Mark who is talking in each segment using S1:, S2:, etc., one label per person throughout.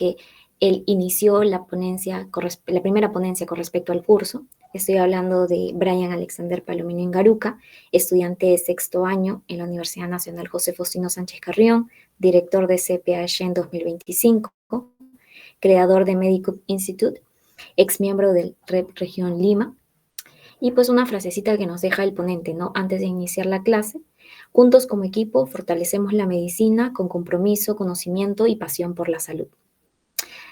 S1: que él inició la primera ponencia con respecto al curso. Estoy hablando de Brian Alexander Palomino Ingaruca, estudiante de sexto año en la Universidad Nacional José Faustino Sánchez Carrión, director de CPH en 2025, creador de Medical Institute, ex miembro del REP Región Lima. Y pues una frasecita que nos deja el ponente, ¿no? Antes de iniciar la clase: juntos como equipo fortalecemos la medicina con compromiso, conocimiento y pasión por la salud.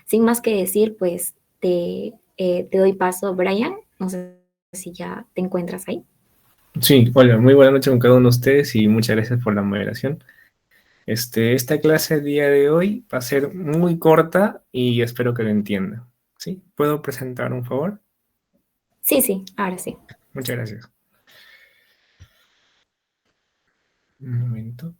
S1: Sin más que decir, pues te doy paso, Brian. No sé si ya te encuentras ahí.
S2: Sí, hola, muy buena noche con cada uno de ustedes y muchas gracias por la moderación. Esta clase el día de hoy va a ser muy corta y espero que lo entienda. ¿Sí? ¿Puedo presentar un favor?
S1: Sí, sí, ahora sí.
S2: Muchas gracias. Un momento.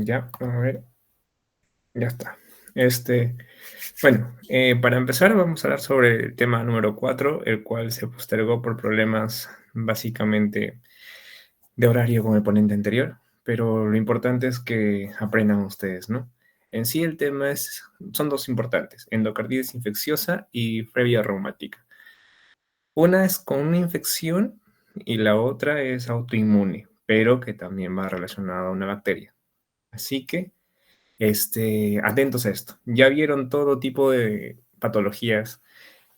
S2: Ya, a ver, ya está. Para empezar vamos a hablar sobre el tema número 4, el cual se postergó por problemas básicamente de horario con el ponente anterior, pero lo importante es que aprendan ustedes, ¿no? En sí el tema son dos importantes: endocarditis infecciosa y fobia reumática. Una es con una infección y la otra es autoinmune, pero que también va relacionada a una bacteria. Así que, atentos a esto. Ya vieron todo tipo de patologías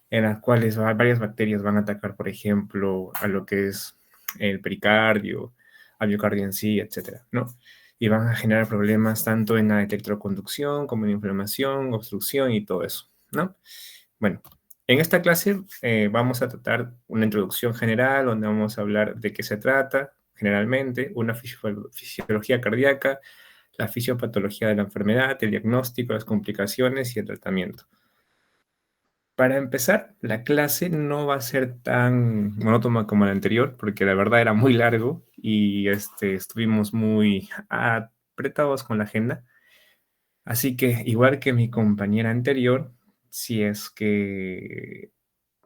S2: en las cuales varias bacterias van a atacar, por ejemplo, a lo que es el pericardio, al miocardio en sí, etcétera, ¿no? Y van a generar problemas tanto en la electroconducción como en inflamación, obstrucción y todo eso, ¿no? Bueno, en esta clase vamos a tratar una introducción general donde vamos a hablar de qué se trata generalmente, una fisiología cardíaca, la fisiopatología de la enfermedad, el diagnóstico, las complicaciones y el tratamiento. Para empezar, la clase no va a ser tan monótona como la anterior, porque la verdad era muy largo y estuvimos muy apretados con la agenda. Así que, igual que mi compañera anterior, si es que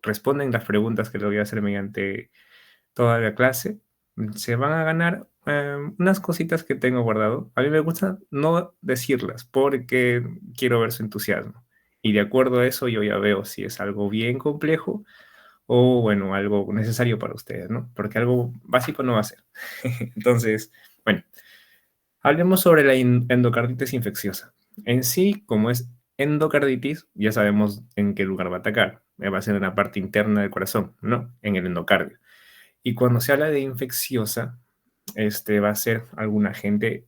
S2: responden las preguntas que les voy a hacer mediante toda la clase, se van a ganar unas cositas que tengo guardado. A mí me gusta no decirlas porque quiero ver su entusiasmo. Y de acuerdo a eso, yo ya veo si es algo bien complejo o, bueno, algo necesario para ustedes, ¿no? Porque algo básico no va a ser. Entonces, bueno, hablemos sobre la endocarditis infecciosa. En sí, como es endocarditis, ya sabemos en qué lugar va a atacar. Va a ser en la parte interna del corazón, ¿no? En el endocardio. Y cuando se habla de infecciosa, va a ser algún agente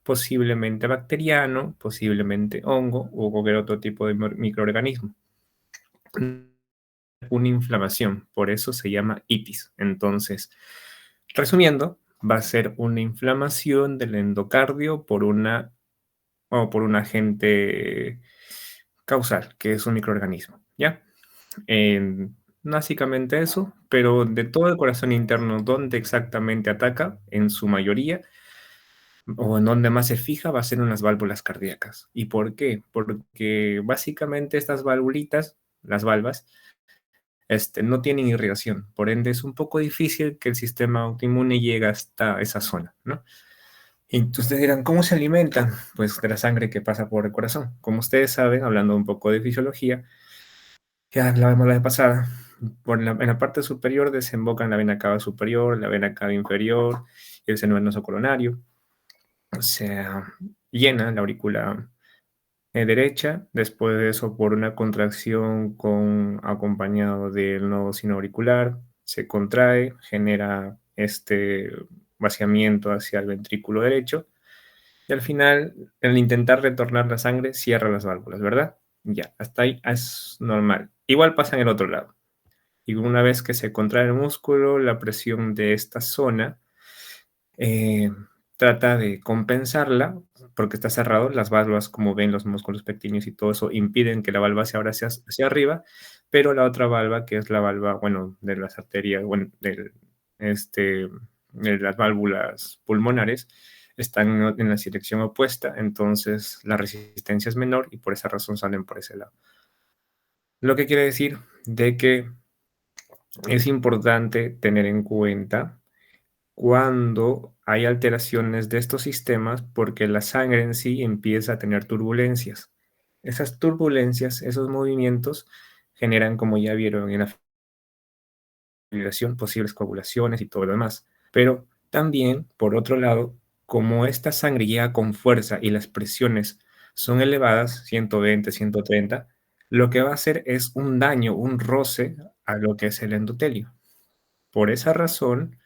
S2: posiblemente bacteriano, posiblemente hongo o cualquier otro tipo de microorganismo. Una inflamación, por eso se llama itis. Entonces, resumiendo, va a ser una inflamación del endocardio por un agente causal, que es un microorganismo, ¿ya? Básicamente eso, pero de todo el corazón interno, ¿dónde exactamente ataca? En su mayoría, o en donde más se fija, va a ser en las válvulas cardíacas. ¿Y por qué? Porque básicamente estas valvulitas, las valvas, no tienen irrigación, por ende es un poco difícil que el sistema autoinmune llegue hasta esa zona, ¿no? Y ustedes dirán, ¿cómo se alimentan? Pues de la sangre que pasa por el corazón. Como ustedes saben, hablando un poco de fisiología, ya la vemos la vez pasada, en la parte superior desemboca en la vena cava superior, la vena cava inferior y el seno venoso coronario. Se llena la aurícula derecha, después de eso por una contracción acompañado del nodo sinoauricular, se contrae, genera este vaciamiento hacia el ventrículo derecho y al final, al intentar retornar la sangre, cierra las válvulas, ¿verdad? Ya, hasta ahí es normal. Igual pasa en el otro lado. Y una vez que se contrae el músculo, la presión de esta zona eh, trata de compensarla, porque está cerrado. Las válvulas, como ven, los músculos pequeños y todo eso impiden que la valva se abra hacia arriba, pero la otra valva, que es la valva, bueno, de las arterias, bueno, de las válvulas pulmonares, están en la dirección opuesta, entonces la resistencia es menor y por esa razón salen por ese lado. Lo que quiere decir de que es importante tener en cuenta cuando hay alteraciones de estos sistemas porque la sangre en sí empieza a tener turbulencias. Esas turbulencias, esos movimientos generan, como ya vieron en la fibrilación, posibles coagulaciones y todo lo demás. Pero también, por otro lado, como esta sangre llega con fuerza y las presiones son elevadas, 120, 130, lo que va a hacer es un daño, un roce a lo que es el endotelio. Por esa razón,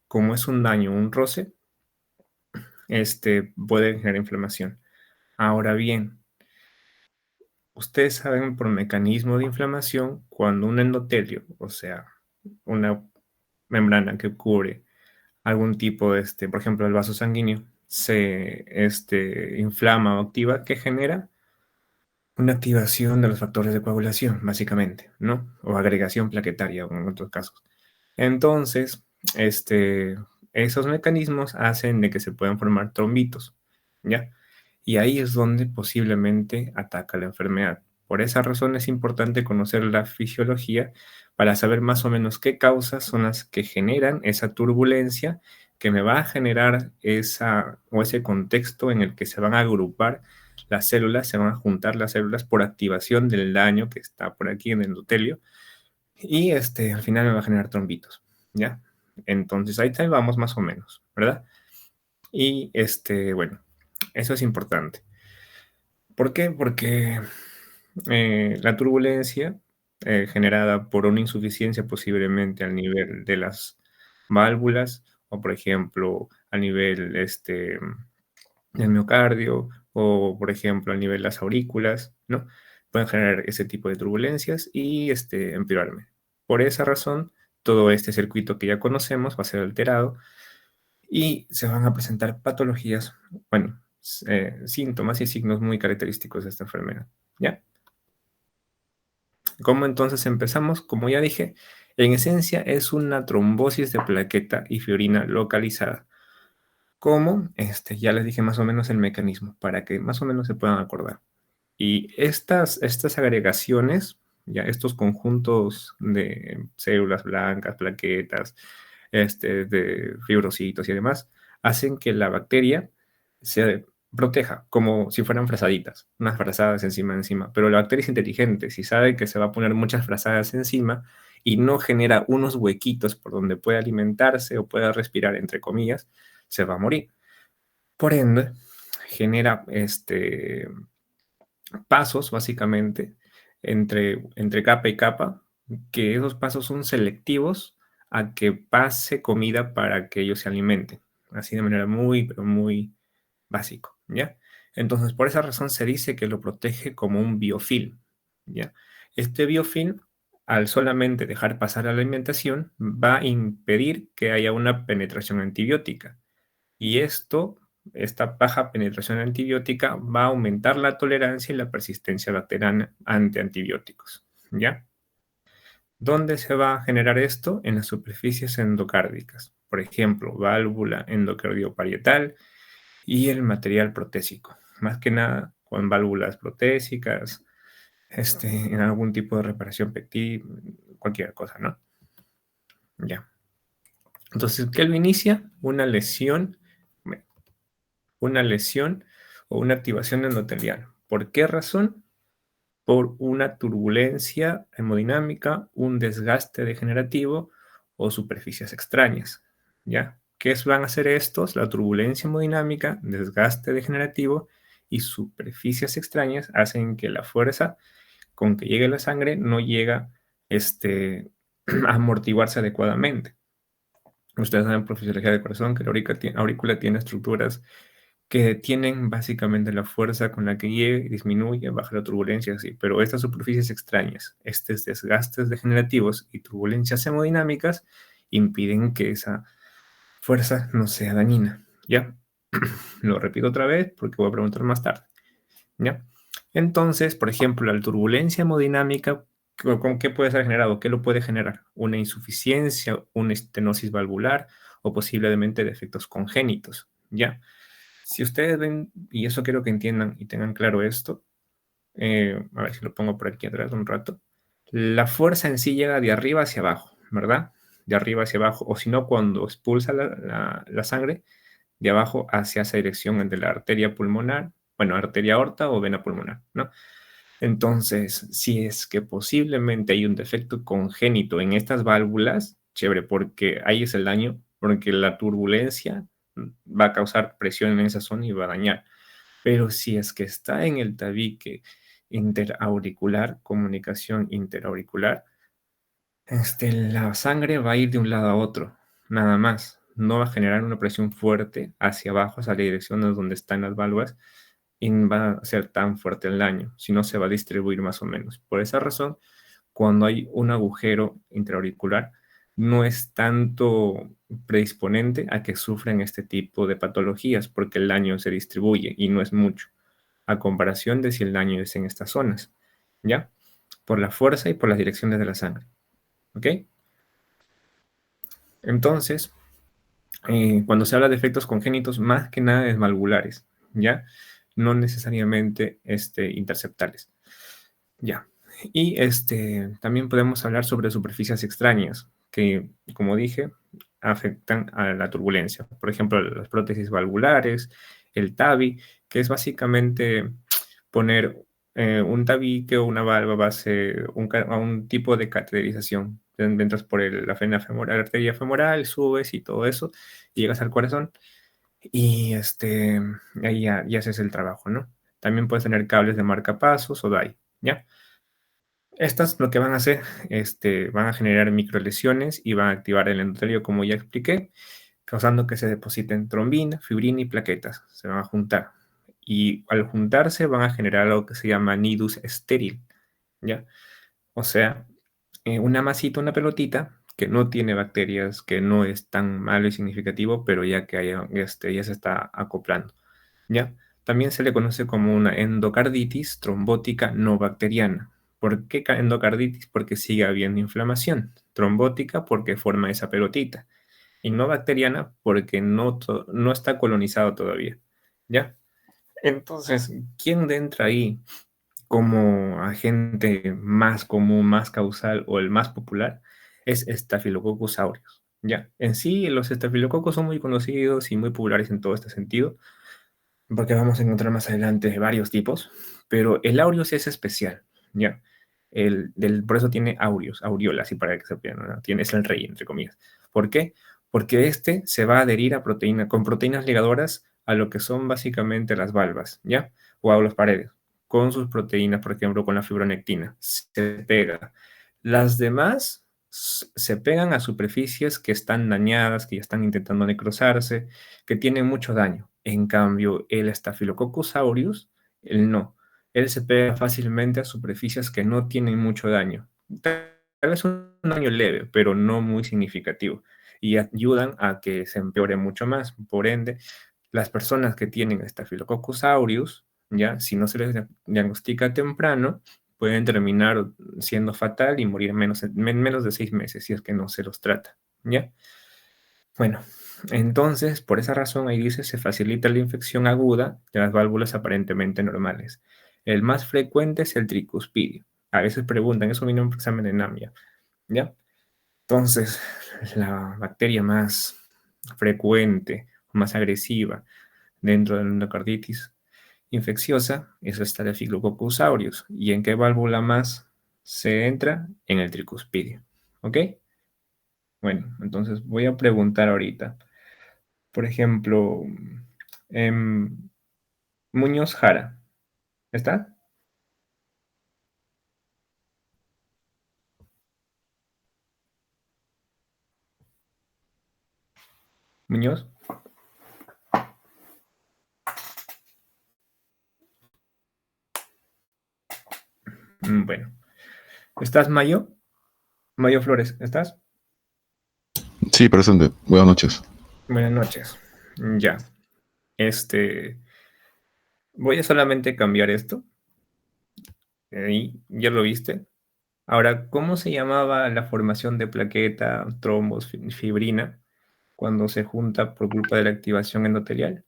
S2: como es un daño, un roce, puede generar inflamación. Ahora bien, ustedes saben por mecanismo de inflamación cuando un endotelio, o sea, una membrana que cubre algún tipo de, por ejemplo, el vaso sanguíneo, se inflama o activa, que genera una activación de los factores de coagulación, básicamente, ¿no? O agregación plaquetaria, en otros casos. Entonces, esos mecanismos hacen de que se puedan formar trombitos, ¿ya? Y ahí es donde posiblemente ataca la enfermedad. Por esa razón es importante conocer la fisiología para saber más o menos qué causas son las que generan esa turbulencia que me va a generar ese contexto en el que se van a agrupar las células, se van a juntar las células por activación del daño que está por aquí en el endotelio y al final me va a generar trombitos, ¿ya? Entonces ahí vamos más o menos, ¿verdad? Y bueno, eso es importante. ¿Por qué? Porque la turbulencia generada por una insuficiencia posiblemente al nivel de las válvulas o, por ejemplo, a nivel del miocardio o, por ejemplo, a nivel de las aurículas, ¿no? Pueden generar ese tipo de turbulencias y empeorarme. Por esa razón, todo este circuito que ya conocemos va a ser alterado y se van a presentar patologías, bueno, síntomas y signos muy característicos de esta enfermedad, ¿ya? ¿Cómo entonces empezamos? Como ya dije, en esencia es una trombosis de plaqueta y fibrina localizada. ¿Cómo? Ya les dije más o menos el mecanismo, para que más o menos se puedan acordar. Y estas agregaciones, ya estos conjuntos de células blancas, plaquetas, de fibrocitos y demás, hacen que la bacteria se proteja, como si fueran frazaditas, unas frazadas encima de encima. Pero la bacteria es inteligente, si sabe que se va a poner muchas frazadas encima y no genera unos huequitos por donde pueda alimentarse o pueda respirar, entre comillas, se va a morir. Por ende, genera pasos, básicamente, entre capa y capa, que esos pasos son selectivos a que pase comida para que ellos se alimenten, así de manera muy, pero muy básico, ¿ya? Entonces, por esa razón se dice que lo protege como un biofilm, ¿ya? Este biofilm, al solamente dejar pasar la alimentación, va a impedir que haya una penetración antibiótica. Y esta baja penetración antibiótica va a aumentar la tolerancia y la persistencia bacteriana ante antibióticos, ¿ya? ¿Dónde se va a generar esto? En las superficies endocárdicas, por ejemplo, válvula endocardioparietal y el material protésico, más que nada con válvulas protésicas, en algún tipo de reparación pectil, cualquier cosa, ¿no? Ya. Entonces, ¿qué lo inicia? Una lesión o una activación endotelial. ¿Por qué razón? Por una turbulencia hemodinámica, un desgaste degenerativo o superficies extrañas, ¿ya? ¿Qué van a hacer estos? La turbulencia hemodinámica, desgaste degenerativo y superficies extrañas hacen que la fuerza con que llegue la sangre no llega a amortiguarse adecuadamente. Ustedes saben por fisiología del corazón que la aurícula tiene estructuras que detienen básicamente la fuerza con la que llega y disminuye, baja la turbulencia, así. Pero estas superficies extrañas, estos desgastes degenerativos y turbulencias hemodinámicas impiden que esa fuerza no sea dañina, ¿ya? Lo repito otra vez porque voy a preguntar más tarde, ¿ya? Entonces, por ejemplo, la turbulencia hemodinámica, ¿con qué puede ser generado? ¿Qué lo puede generar? Una insuficiencia, una estenosis valvular o posiblemente defectos congénitos, ¿ya? Si ustedes ven, y eso quiero que entiendan y tengan claro esto, a ver si lo pongo por aquí atrás un rato. La fuerza en sí llega de arriba hacia abajo, ¿verdad? De arriba hacia abajo, o si no, cuando expulsa la sangre, de abajo hacia esa dirección entre la arteria pulmonar, bueno, arteria aorta o vena pulmonar, ¿no? Entonces, si es que posiblemente hay un defecto congénito en estas válvulas, chévere, porque ahí es el daño, porque la turbulencia va a causar presión en esa zona y va a dañar. Pero si es que está en el tabique interauricular, comunicación interauricular, la sangre va a ir de un lado a otro, nada más. No va a generar una presión fuerte hacia abajo, hacia la dirección de donde están las válvulas, y no va a ser tan fuerte el daño, sino se va a distribuir más o menos. Por esa razón, cuando hay un agujero intraauricular, no es tanto predisponente a que sufran este tipo de patologías, porque el daño se distribuye y no es mucho, a comparación de si el daño es en estas zonas, ¿ya? Por la fuerza y por las direcciones de la sangre, ¿ok? Entonces, cuando se habla de efectos congénitos, más que nada es valvulares, ¿ya? No necesariamente interceptales, ¿ya? Y también podemos hablar sobre superficies extrañas que, como dije, afectan a la turbulencia. Por ejemplo, las prótesis valvulares, el TAVI, que es básicamente poner un tabique o una valva base a un tipo de cateterización. Entras por la vena femoral, la arteria femoral, subes y todo eso, y llegas al corazón y ahí ya haces el trabajo, ¿no? También puedes tener cables de marcapasos o DAI, ¿ya? Estas lo que van a hacer, van a generar microlesiones y van a activar el endotelio, como ya expliqué, causando que se depositen trombina, fibrina y plaquetas. Se van a juntar. Y al juntarse van a generar algo que se llama nidus estéril, ¿ya? O sea, una masita, una pelotita que no tiene bacterias, que no es tan malo y significativo, pero ya que ya se está acoplando, ¿ya? También se le conoce como una endocarditis trombótica no bacteriana. ¿Por qué endocarditis? Porque sigue habiendo inflamación. Trombótica porque forma esa pelotita. Y no bacteriana porque no está colonizado todavía, ¿ya? Entonces, ¿quién entra ahí como agente más común, más causal o el más popular? Es Staphylococcus aureus, ¿ya? En sí, los estafilococos son muy conocidos y muy populares en todo este sentido, porque vamos a encontrar más adelante varios tipos, pero el aureus es especial, ¿ya? Por eso tiene aureus, aureolas, y para que se vean, ¿no? Es el rey, entre comillas. ¿Por qué? Porque se va a adherir a con proteínas ligadoras a lo que son básicamente las valvas, ¿ya? O a las paredes, con sus proteínas, por ejemplo, con la fibronectina. Se pega. Las demás se pegan a superficies que están dañadas, que ya están intentando necrosarse, que tienen mucho daño. En cambio, el Staphylococcus aureus, él no. Él se pega fácilmente a superficies que no tienen mucho daño. Tal vez un daño leve, pero no muy significativo. Y ayudan a que se empeore mucho más. Por ende, las personas que tienen Staphylococcus aureus, ya, si no se les diagnostica temprano, pueden terminar siendo fatal y morir menos de 6 meses si es que no se los trata, ¿ya? Bueno, entonces, por esa razón, ahí dice, se facilita la infección aguda de las válvulas aparentemente normales. El más frecuente es el tricuspidio. A veces preguntan, eso viene en un examen de NAMIA, ¿ya? Entonces, la bacteria más frecuente, más agresiva dentro de la endocarditis infecciosa es el Staphylococcus aureus. ¿Y en qué válvula más se entra? En el tricuspidio, ¿ok? Bueno, entonces voy a preguntar ahorita. Por ejemplo, em, Muñoz Jara. ¿Está? Muñoz. Bueno. ¿Estás, Mayo? Mayo Flores, ¿estás?
S3: Sí, presente. Buenas noches.
S2: Buenas noches. Ya. Voy a solamente cambiar esto. Ahí, ya lo viste. Ahora, ¿cómo se llamaba la formación de plaqueta, trombos, fibrina, cuando se junta por culpa de la activación endotelial?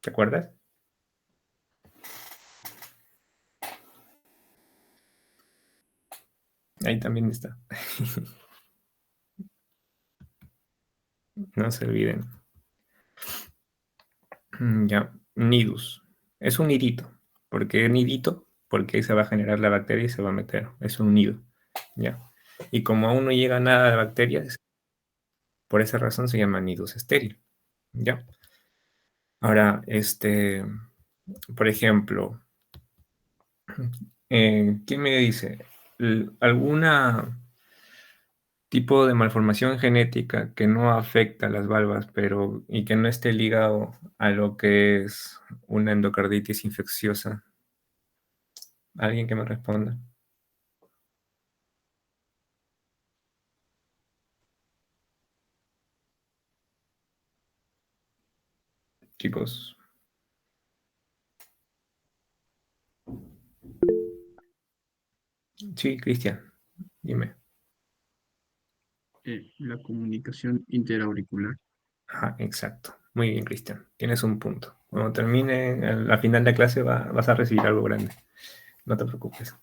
S2: ¿Te acuerdas? Ahí también está. No se olviden. Ya, nidus. Es un nidito. ¿Por qué nidito? Porque ahí se va a generar la bacteria y se va a meter. Es un nido. ¿Ya? Y como aún no llega nada de bacterias, por esa razón se llama nidus estéril. ¿Ya? Ahora, por ejemplo, ¿quién me dice? ¿Alguna tipo de malformación genética que no afecta a las valvas, pero y que no esté ligado a lo que es una endocarditis infecciosa? ¿Alguien que me responda? Chicos. Sí, Cristian, dime.
S4: La comunicación interauricular.
S2: Ajá, exacto. Muy bien, Cristian. Tienes un punto. Cuando termine la final de clase vas a recibir algo grande. No te preocupes.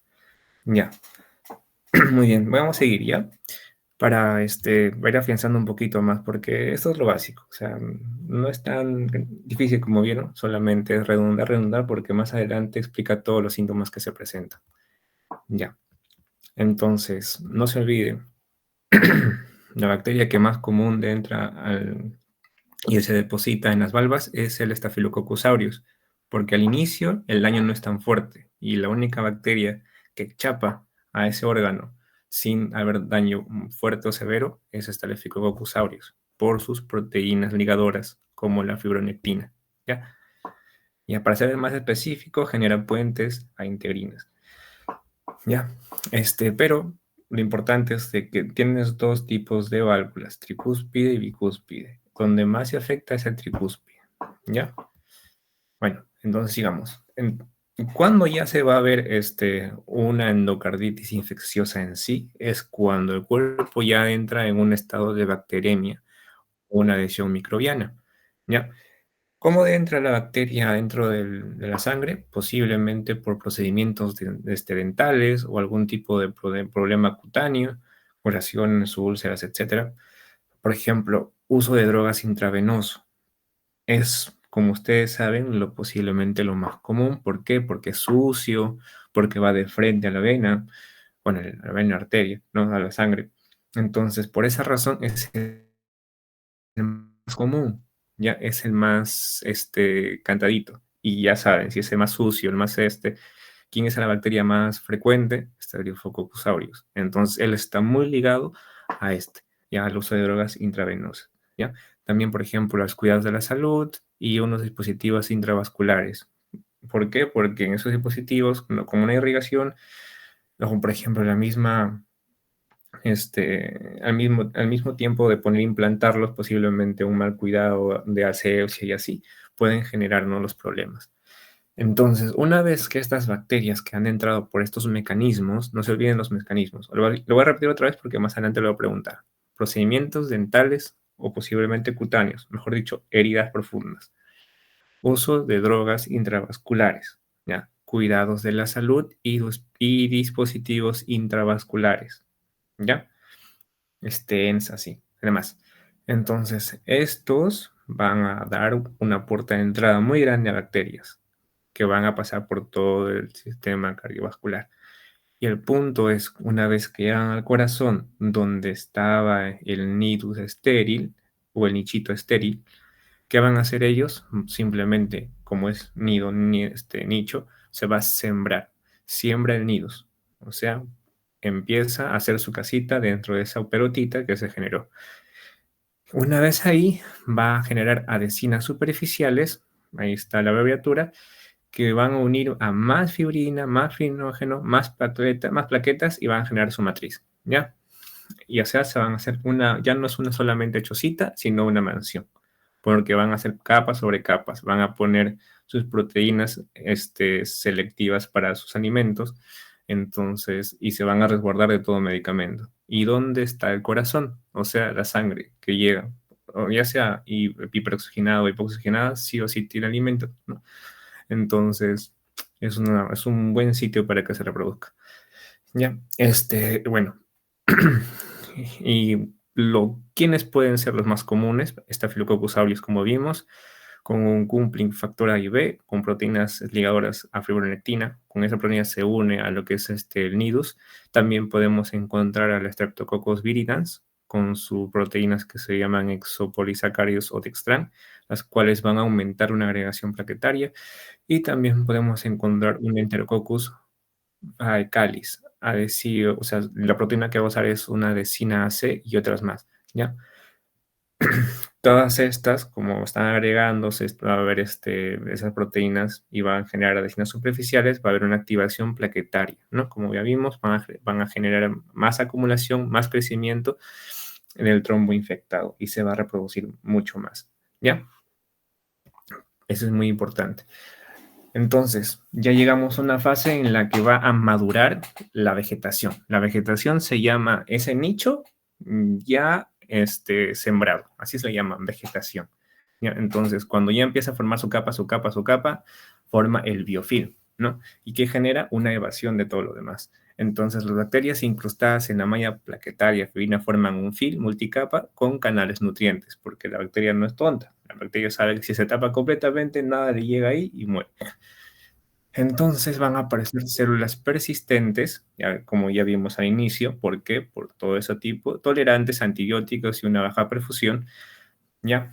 S2: Ya. Muy bien. Vamos a seguir ya. Para ir afianzando un poquito más, porque esto es lo básico. O sea, no es tan difícil como vieron, solamente es redundar, porque más adelante explica todos los síntomas que se presentan. Ya. Entonces, no se olviden, la bacteria que más común entra y se deposita en las valvas es el Staphylococcus aureus, porque al inicio el daño no es tan fuerte y la única bacteria que chapa a ese órgano sin haber daño fuerte o severo es Staphylococcus aureus, por sus proteínas ligadoras como la fibronectina. ¿Ya? Y para ser más específico, genera puentes a integrinas. ¿Ya? Pero lo importante es de que tienes dos tipos de válvulas, tricúspide y bicúspide. Donde más se afecta es el tricúspide, ¿ya? Bueno, entonces sigamos. ¿Cuándo ya se va a ver una endocarditis infecciosa en sí? Es cuando el cuerpo ya entra en un estado de bacteremia, una adhesión microbiana, ¿ya? ¿Cómo entra la bacteria dentro de la sangre? Posiblemente por procedimientos dentales o algún tipo de problema cutáneo, curaciones, úlceras, etc. Por ejemplo, uso de drogas intravenoso. Es, como ustedes saben, posiblemente lo más común. ¿Por qué? Porque es sucio, porque va de frente a la vena, bueno, a la vena arteria, ¿no? A la sangre. Entonces, por esa razón es el más común, ya es el más cantadito. Y ya saben, si es el más sucio, el más ¿quién es la bacteria más frecuente? Staphylococcus aureus. Entonces, él está muy ligado a ya al uso de drogas intravenosas, ¿ya? También, por ejemplo, los cuidados de la salud y unos dispositivos intravasculares. ¿Por qué? Porque en esos dispositivos, como una irrigación, como por ejemplo la misma al mismo tiempo de poner implantarlos, posiblemente un mal cuidado de asepsia y así, pueden generar, ¿no?, los problemas. Entonces, una vez que estas bacterias que han entrado por estos mecanismos, no se olviden los mecanismos. Lo voy a repetir otra vez porque más adelante lo voy a preguntar. Procedimientos dentales o posiblemente cutáneos, mejor dicho, heridas profundas. Uso de drogas intravasculares, ¿ya? Cuidados de la salud y dispositivos intravasculares, ¿ya? Stents, así, además. Entonces, estos van a dar una puerta de entrada muy grande a bacterias que van a pasar por todo el sistema cardiovascular. Y el punto es, una vez que llegan al corazón, donde estaba el nidus estéril o el nichito estéril, ¿qué van a hacer ellos? Simplemente, como es nido, nicho, se va a sembrar. Siembra el nidus. O sea, empieza a hacer su casita dentro de esa pelotita que se generó. Una vez ahí, va a generar adhesinas superficiales, ahí está la abreviatura, que van a unir a más fibrina, más fibrinógeno, más plaquetas y van a generar su matriz, ¿ya? Y o sea, se van a hacer ya no es una solamente chocita, sino una mansión, porque van a hacer capas sobre capas, van a poner sus proteínas selectivas para sus alimentos, entonces, y se van a resguardar de todo medicamento. ¿Y dónde está el corazón? O sea, la sangre que llega o ya sea hiperoxigenada o hipoxigenada, sí o sí tiene alimento, ¿no? Entonces, es un buen sitio para que se reproduzca. Ya, bueno. Y ¿quiénes pueden ser los más comunes? Staphylococcus aureus, como vimos, con un coupling factor A y B, con proteínas ligadoras a fibronectina. Con esa proteína se une a lo que es el nidus. También podemos encontrar al Streptococcus viridans, con sus proteínas que se llaman exopolisacáridos o dextran, las cuales van a aumentar una agregación plaquetaria. Y también podemos encontrar un Enterococcus cáliz, o sea, la proteína que va a usar es una adesina AC y otras más, ¿ya? Todas estas, como están agregándose, va a haber esas proteínas y van a generar adhesinas superficiales, va a haber una activación plaquetaria, ¿no? Como ya vimos, van a generar más acumulación, más crecimiento en el trombo infectado y se va a reproducir mucho más, ¿ya? Eso es muy importante. Entonces, ya llegamos a una fase en la que va a madurar la vegetación. La vegetación se llama ese nicho ya sembrado, así se llama vegetación. ¿Ya? Entonces, cuando ya empieza a formar su capa, forma el biofilm, ¿no? Y que genera una evasión de todo lo demás. Entonces, las bacterias incrustadas en la malla plaquetaria fibrina forman un film multicapa con canales nutrientes, porque la bacteria no es tonta. La bacteria sabe que si se tapa completamente, nada le llega ahí y muere. Entonces van a aparecer células persistentes, como ya vimos al inicio. ¿Por qué? Por todo ese tipo, tolerantes a antibióticos y una baja perfusión, ¿ya?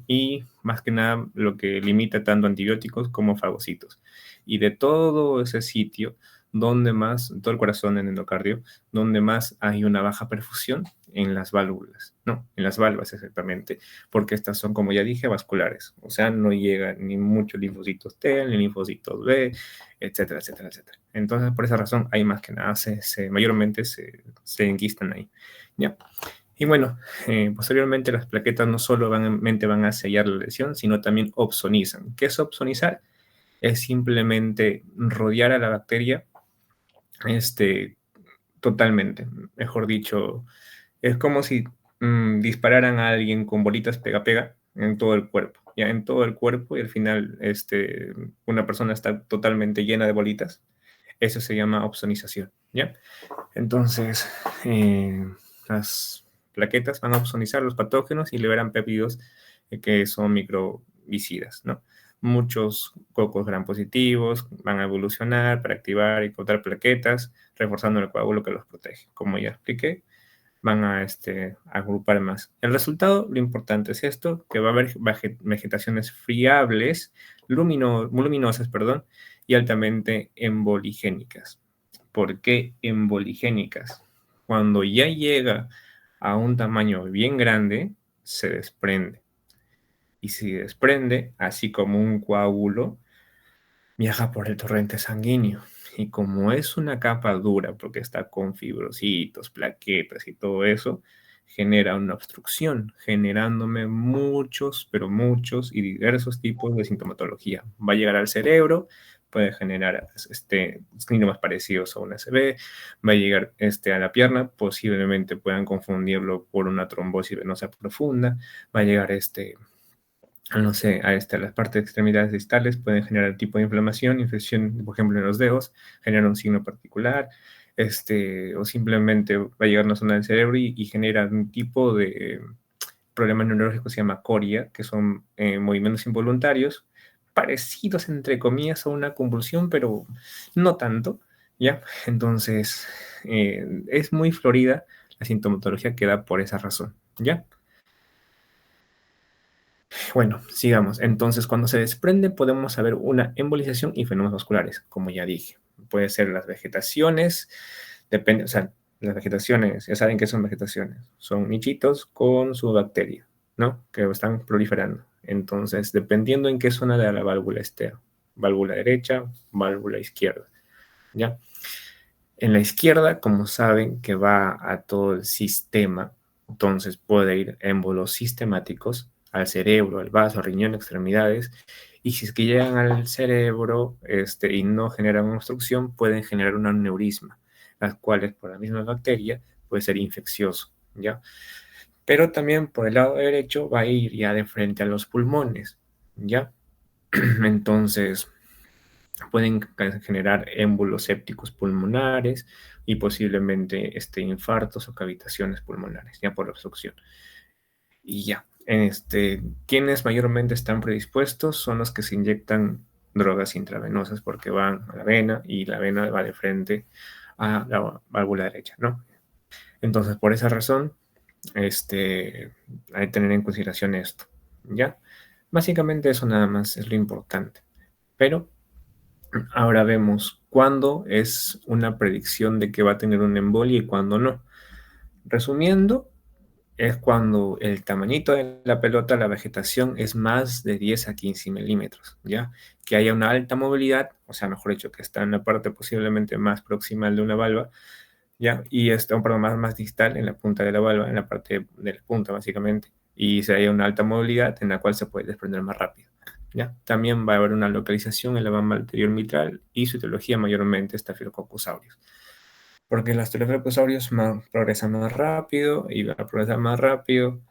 S2: Y más que nada lo que limita tanto antibióticos como fagocitos. Y de todo ese sitio, donde más, todo el corazón en el endocardio, donde más hay una baja perfusión, en las válvulas, no, en las válvulas exactamente, porque estas son, como ya dije, vasculares, o sea, no llega ni muchos linfocitos T, ni linfocitos B, etcétera, etcétera, etcétera. Entonces, por esa razón, hay más que nada, mayormente se enquistan ahí, ¿ya? Y bueno, posteriormente las plaquetas no solamente van a sellar la lesión, sino también opsonizan. ¿Qué es opsonizar? Es simplemente rodear a la bacteria totalmente. Mejor dicho, es como si dispararan a alguien con bolitas pega-pega en todo el cuerpo. Ya en todo el cuerpo y al final una persona está totalmente llena de bolitas. Eso se llama opsonización, ¿ya? Entonces, las plaquetas van a opsonizar los patógenos y liberan péptidos que son microvicidas, ¿no? Muchos cocos gram positivos van a evolucionar para activar y cortar plaquetas, reforzando el coágulo que los protege. Como ya expliqué, van a agrupar más. El resultado, lo importante es esto, que va a haber vegetaciones friables, luminosas, perdón, y altamente emboligénicas. ¿Por qué emboligénicas? Cuando ya llega a un tamaño bien grande, se desprende. Y si desprende, así como un coágulo, viaja por el torrente sanguíneo. Y como es una capa dura, porque está con fibrocitos, plaquetas y todo eso, genera una obstrucción, generándome muchos, pero muchos y diversos tipos de sintomatología. Va a llegar al cerebro, puede generar síntomas parecidos a una ACV, va a llegar a la pierna, posiblemente puedan confundirlo por una trombosis venosa profunda, va a llegar no sé, a las partes de extremidades distales pueden generar tipo de infección, por ejemplo, en los dedos, generar un signo particular, o simplemente va a llegar a una zona del cerebro y genera un tipo de problema neurológico que se llama coria, que son movimientos involuntarios, parecidos, entre comillas, a una convulsión, pero no tanto, ¿ya? Entonces, es muy florida la sintomatología que da por esa razón, ¿ya? Bueno, sigamos. Entonces, cuando se desprende, podemos saber una embolización y fenómenos vasculares, como ya dije. Puede ser las vegetaciones, depende, o sea, las vegetaciones, ya saben qué son vegetaciones. Son nichitos con su bacteria, ¿no? Que están proliferando. Entonces, dependiendo en qué zona de la válvula esté, válvula derecha, válvula izquierda, ¿ya? En la izquierda, como saben, que va a todo el sistema, entonces puede ir émbolos sistemáticos al cerebro, al vaso, al riñón, extremidades, y si es que llegan al cerebro y no generan una obstrucción, pueden generar un aneurisma, las cuales por la misma bacteria puede ser infeccioso, ¿ya? Pero también por el lado derecho va a ir ya de frente a los pulmones, ¿ya? Entonces pueden generar émbolos sépticos pulmonares y posiblemente infartos o cavitaciones pulmonares, ya por obstrucción. Y ya, quienes mayormente están predispuestos son los que se inyectan drogas intravenosas porque van a la vena y la vena va de frente a la válvula derecha, ¿no? Entonces, por esa razón, hay que tener en consideración esto, ¿ya? Básicamente eso nada más es lo importante. Pero ahora vemos cuándo es una predicción de que va a tener una embolia y cuándo no. Resumiendo, es cuando el tamañito de la pelota, la vegetación, es más de 10 a 15 milímetros, ¿ya? Que haya una alta movilidad, o sea, mejor dicho, que está en la parte posiblemente más proximal de una valva, ¿ya? Y perdón, más distal en la punta de la valva, en la parte de la punta, básicamente, y se haya una alta movilidad en la cual se puede desprender más rápido, ¿ya? También va a haber una localización en la banda anterior mitral y su etiología mayormente Staphylococcus aureus porque los telefericosaurios progresan más rápido y al progresar más rápido,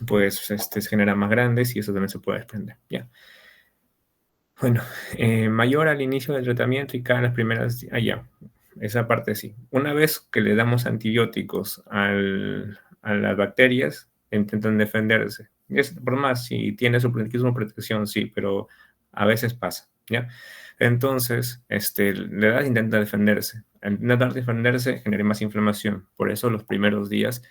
S2: pues se generan más grandes y eso también se puede desprender. ¿Ya? Bueno, mayor al inicio del tratamiento y cada las primeras, ya, esa parte sí. Una vez que le damos antibióticos a las bacterias, intentan defenderse. Por más, si tiene su protección, sí, pero a veces pasa, ¿ya? Entonces, la edad intenta defenderse. Al intentar defenderse, genera más inflamación. Por eso los primeros días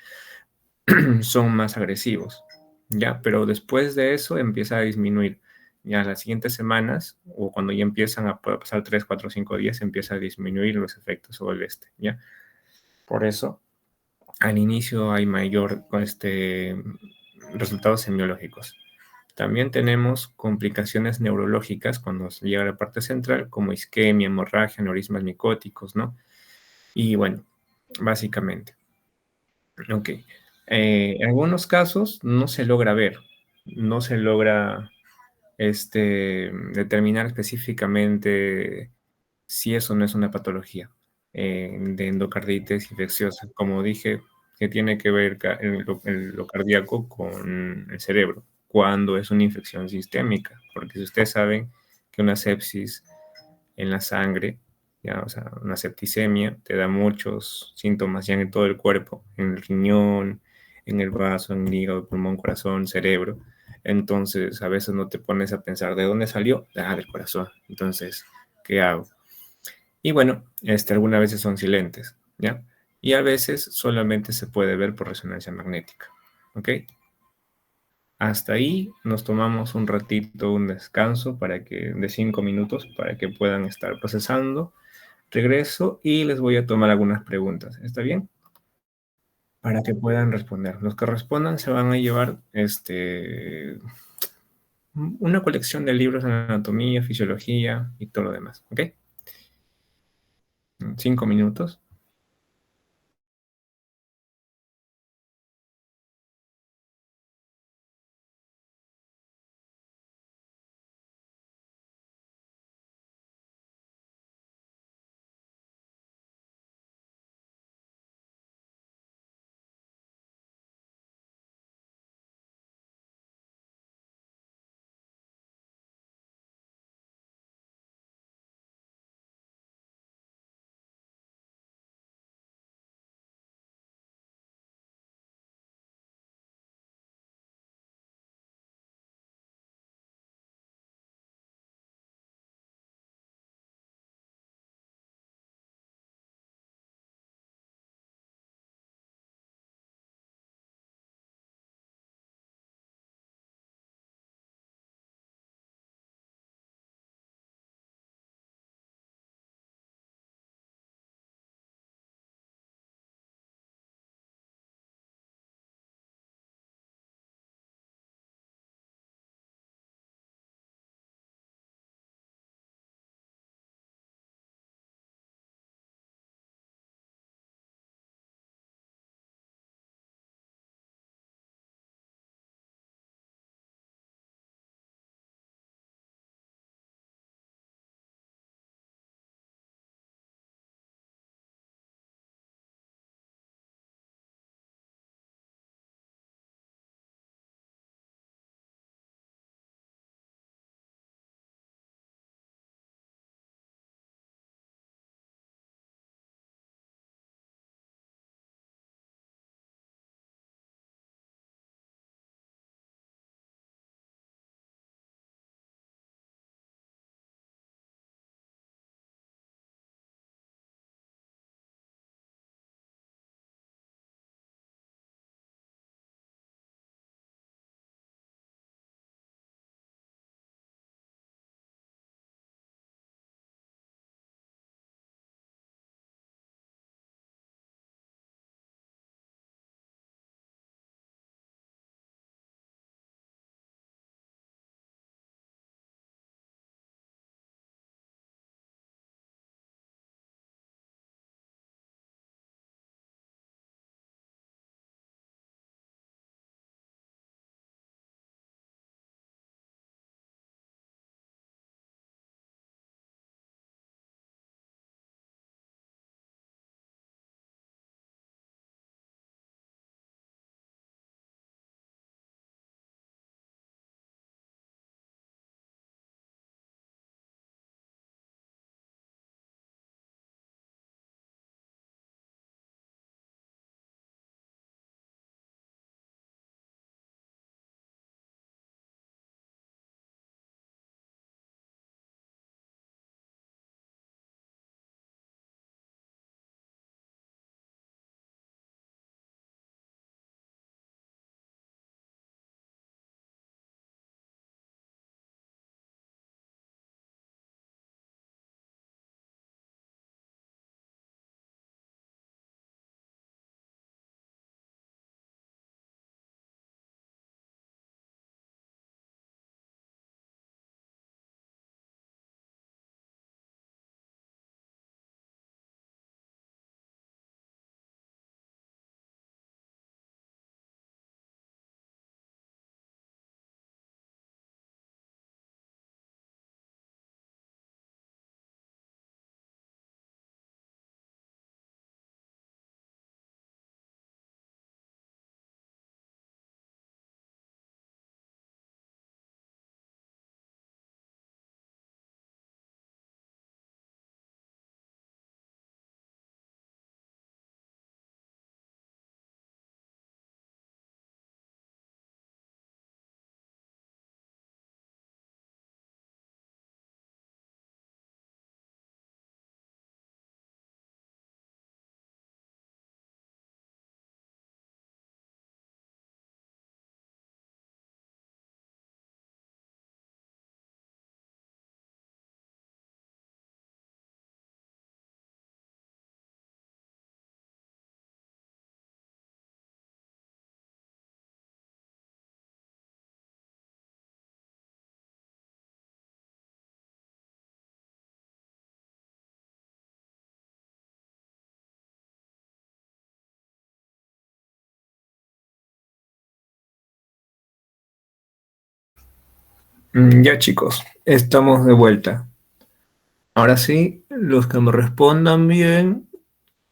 S2: son más agresivos, ¿ya? Pero después de eso empieza a disminuir. Ya las siguientes semanas, o cuando ya empiezan a pasar 3, 4, 5 días, empieza a disminuir los efectos sobre ¿ya? Por eso, al inicio hay mayor resultados semiológicos. También tenemos complicaciones neurológicas cuando se llega a la parte central, como isquemia, hemorragia, aneurismas micóticos, ¿no? Y bueno, básicamente. Ok. En algunos casos no se logra ver, no se logra determinar específicamente si eso no es una patología de endocarditis infecciosa. Como dije, que tiene que ver lo cardíaco con el cerebro, cuando es una infección sistémica, porque si ustedes saben que una sepsis en la sangre, ya, o sea, una septicemia, te da muchos síntomas ya en todo el cuerpo, en el riñón, en el vaso, en el hígado, pulmón, corazón, cerebro. Entonces, a veces no te pones a pensar de dónde salió, del corazón. Entonces, ¿qué hago? Y bueno, algunas veces son silentes, ¿ya? Y a veces solamente se puede ver por resonancia magnética, ¿ok? Hasta ahí nos tomamos un ratito, un descanso de 5 minutos para que puedan estar procesando. Regreso y les voy a tomar algunas preguntas. ¿Está bien? Para que puedan responder. Los que respondan se van a llevar una colección de libros de anatomía, fisiología y todo lo demás. ¿Ok? 5 minutos. Ya chicos, estamos de vuelta. Ahora sí, los que me respondan bien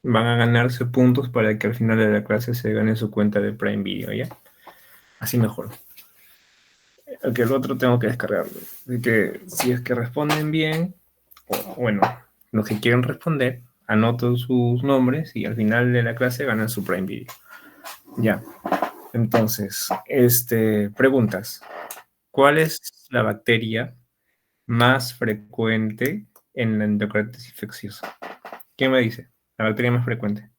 S2: van a ganarse puntos para que al final de la clase se gane su cuenta de Prime Video, ¿ya? Así mejor. El otro tengo que descargarlo. Así que si es que responden bien, o bueno, los que quieren responder, anoto sus nombres y al final de la clase ganan su Prime Video. Ya. Entonces, preguntas. ¿Cuál es la bacteria más frecuente en la endocarditis infecciosa? ¿Quién me dice? La bacteria más frecuente.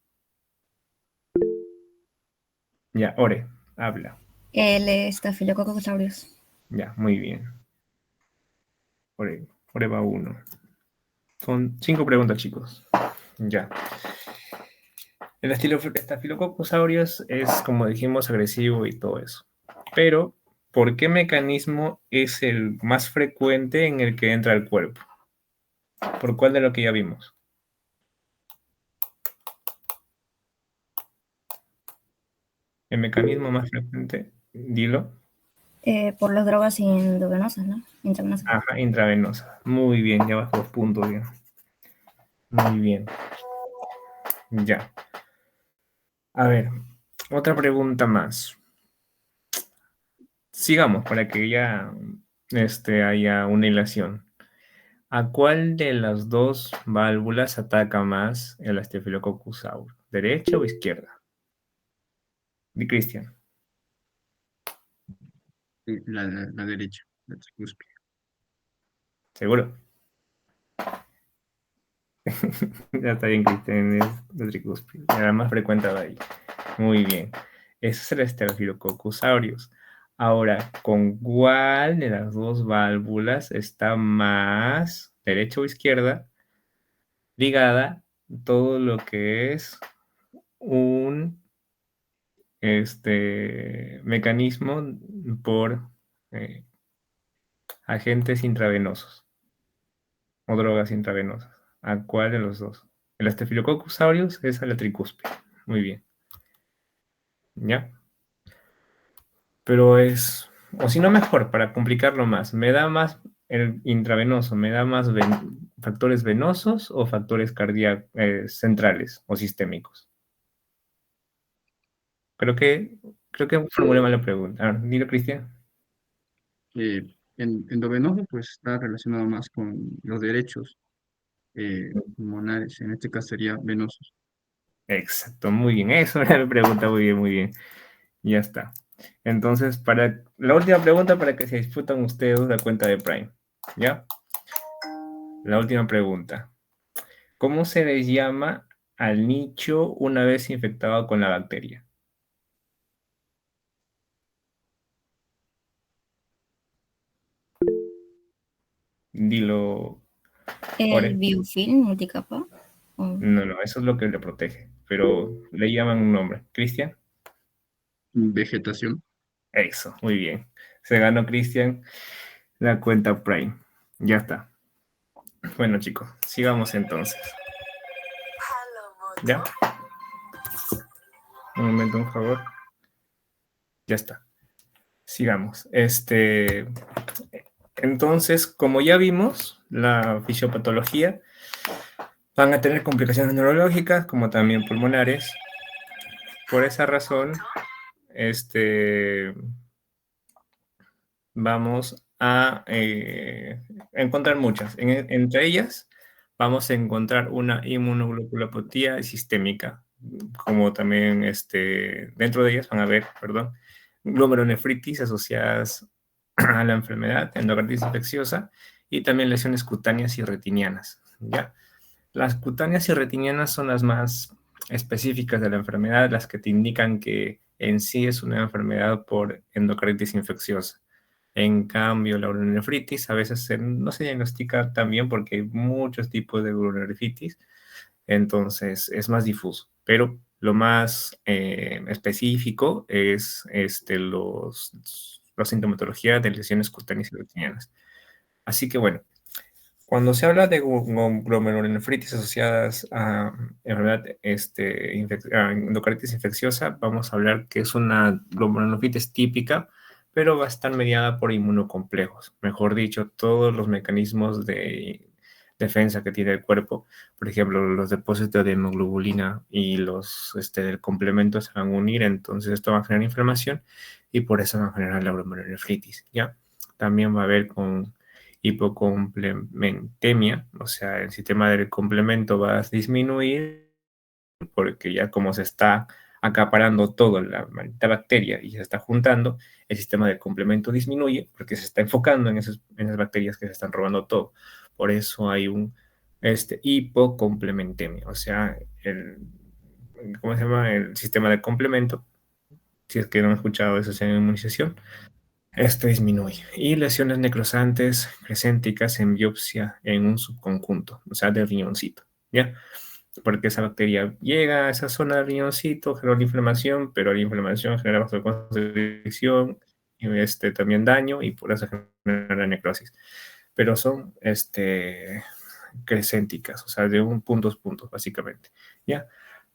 S2: Ya, Ore, habla.
S5: El Staphylococcus aureus.
S2: Ya, muy bien. Ore va uno. Son 5 preguntas, chicos. Ya. El Staphylococcus aureus es, como dijimos, agresivo y todo eso. Pero, ¿por qué mecanismo es el más frecuente en el que entra al cuerpo? ¿Por cuál de lo que ya vimos? El mecanismo más frecuente, dilo.
S5: Por las drogas endovenosas, ¿no? Intravenosas.
S2: Ajá, intravenosa. Muy bien, ya bajo 2 puntos bien. Muy bien. Ya. A ver, otra pregunta más. Sigamos para que ya haya una hilación. ¿A cuál de las dos válvulas ataca más el Staphylococcus aureus? ¿Derecha o izquierda? Di Cristian.
S4: La derecha, la tricúspide.
S2: ¿Seguro? Ya está bien, Cristian, es la tricúspide. La más frecuentada ahí. Muy bien. Ese es el Staphylococcus aureus. Ahora, ¿con cuál de las dos válvulas está más, derecha o izquierda, ligada todo lo que es un mecanismo por eh, agentes intravenosos o drogas intravenosas? ¿A cuál de los dos? El Staphylococcus aureus es a la tricúspide. Muy bien. ¿Ya? Pero o si no mejor, para complicarlo más, ¿me da más el intravenoso, me da más factores venosos o factores cardíacos centrales o sistémicos? Creo que formulé mal la pregunta. A ver, dilo, Cristian.
S4: Endovenoso, pues está relacionado más con los derechos pulmonares, en este caso sería venosos.
S2: Exacto, muy bien. Eso era mi pregunta, muy bien, muy bien. Ya está. Entonces, para la última pregunta para que se disfrutan ustedes la cuenta de Prime. ¿Ya? La última pregunta. ¿Cómo se les llama al nicho una vez infectado con la bacteria? Dilo,
S5: El
S2: Ore.
S5: biofilm multicapa.
S2: No, no, eso es lo que le protege, pero le llaman un nombre. ¿Cristian?
S4: Vegetación.
S2: Eso, muy bien. Se ganó Cristian la cuenta Prime. Ya está. Bueno, chicos, sigamos entonces. ¿Ya? Un momento, un favor. Ya está. Sigamos. Entonces, como ya vimos, la fisiopatología van a tener complicaciones neurológicas como también pulmonares. Por esa razón, vamos a encontrar muchas. Entre ellas, vamos a encontrar una inmunoglobulopatía sistémica, como también dentro de ellas van a haber, perdón, glomerulonefritis asociadas a la enfermedad, endocarditis infecciosa y también lesiones cutáneas y retinianas, ¿ya? Las cutáneas y retinianas son las más específicas de la enfermedad, las que te indican que en sí es una enfermedad por endocarditis infecciosa. En cambio, la glomerulonefritis a veces no se diagnostica tan bien porque hay muchos tipos de glomerulonefritis, entonces es más difuso. Pero lo más específico es la sintomatología de lesiones cutáneas y retinianas. Así que bueno, cuando se habla de glomerulonefritis asociadas a enfermedad a endocarditis infecciosa, vamos a hablar que es una glomerulonefritis típica pero va a estar mediada por inmunocomplejos. Mejor dicho, todos los mecanismos de defensa que tiene el cuerpo, por ejemplo, los depósitos de hemoglobulina y los del complemento se van a unir, entonces esto va a generar inflamación y por eso va a generar la glomerulonefritis, ¿ya? También va a haber con hipocomplementemia, o sea, el sistema del complemento va a disminuir porque ya como se está acaparando toda la maldita bacteria y se está juntando, el sistema de complemento disminuye porque se está enfocando en esas bacterias que se están robando todo. Por eso hay un hipocomplementemia, o sea, ¿cómo se llama? El sistema de complemento, si es que no han escuchado eso en inmunización, disminuye. Y lesiones necrosantes crescénticas en biopsia en un subconjunto, o sea, del riñoncito, ¿ya? Porque esa bacteria llega a esa zona del riñoncito, genera inflamación, pero la inflamación genera vasoconstricción, y también daño, y por eso genera la necrosis. Pero son crescénticas, o sea, de puntos, básicamente, ¿ya?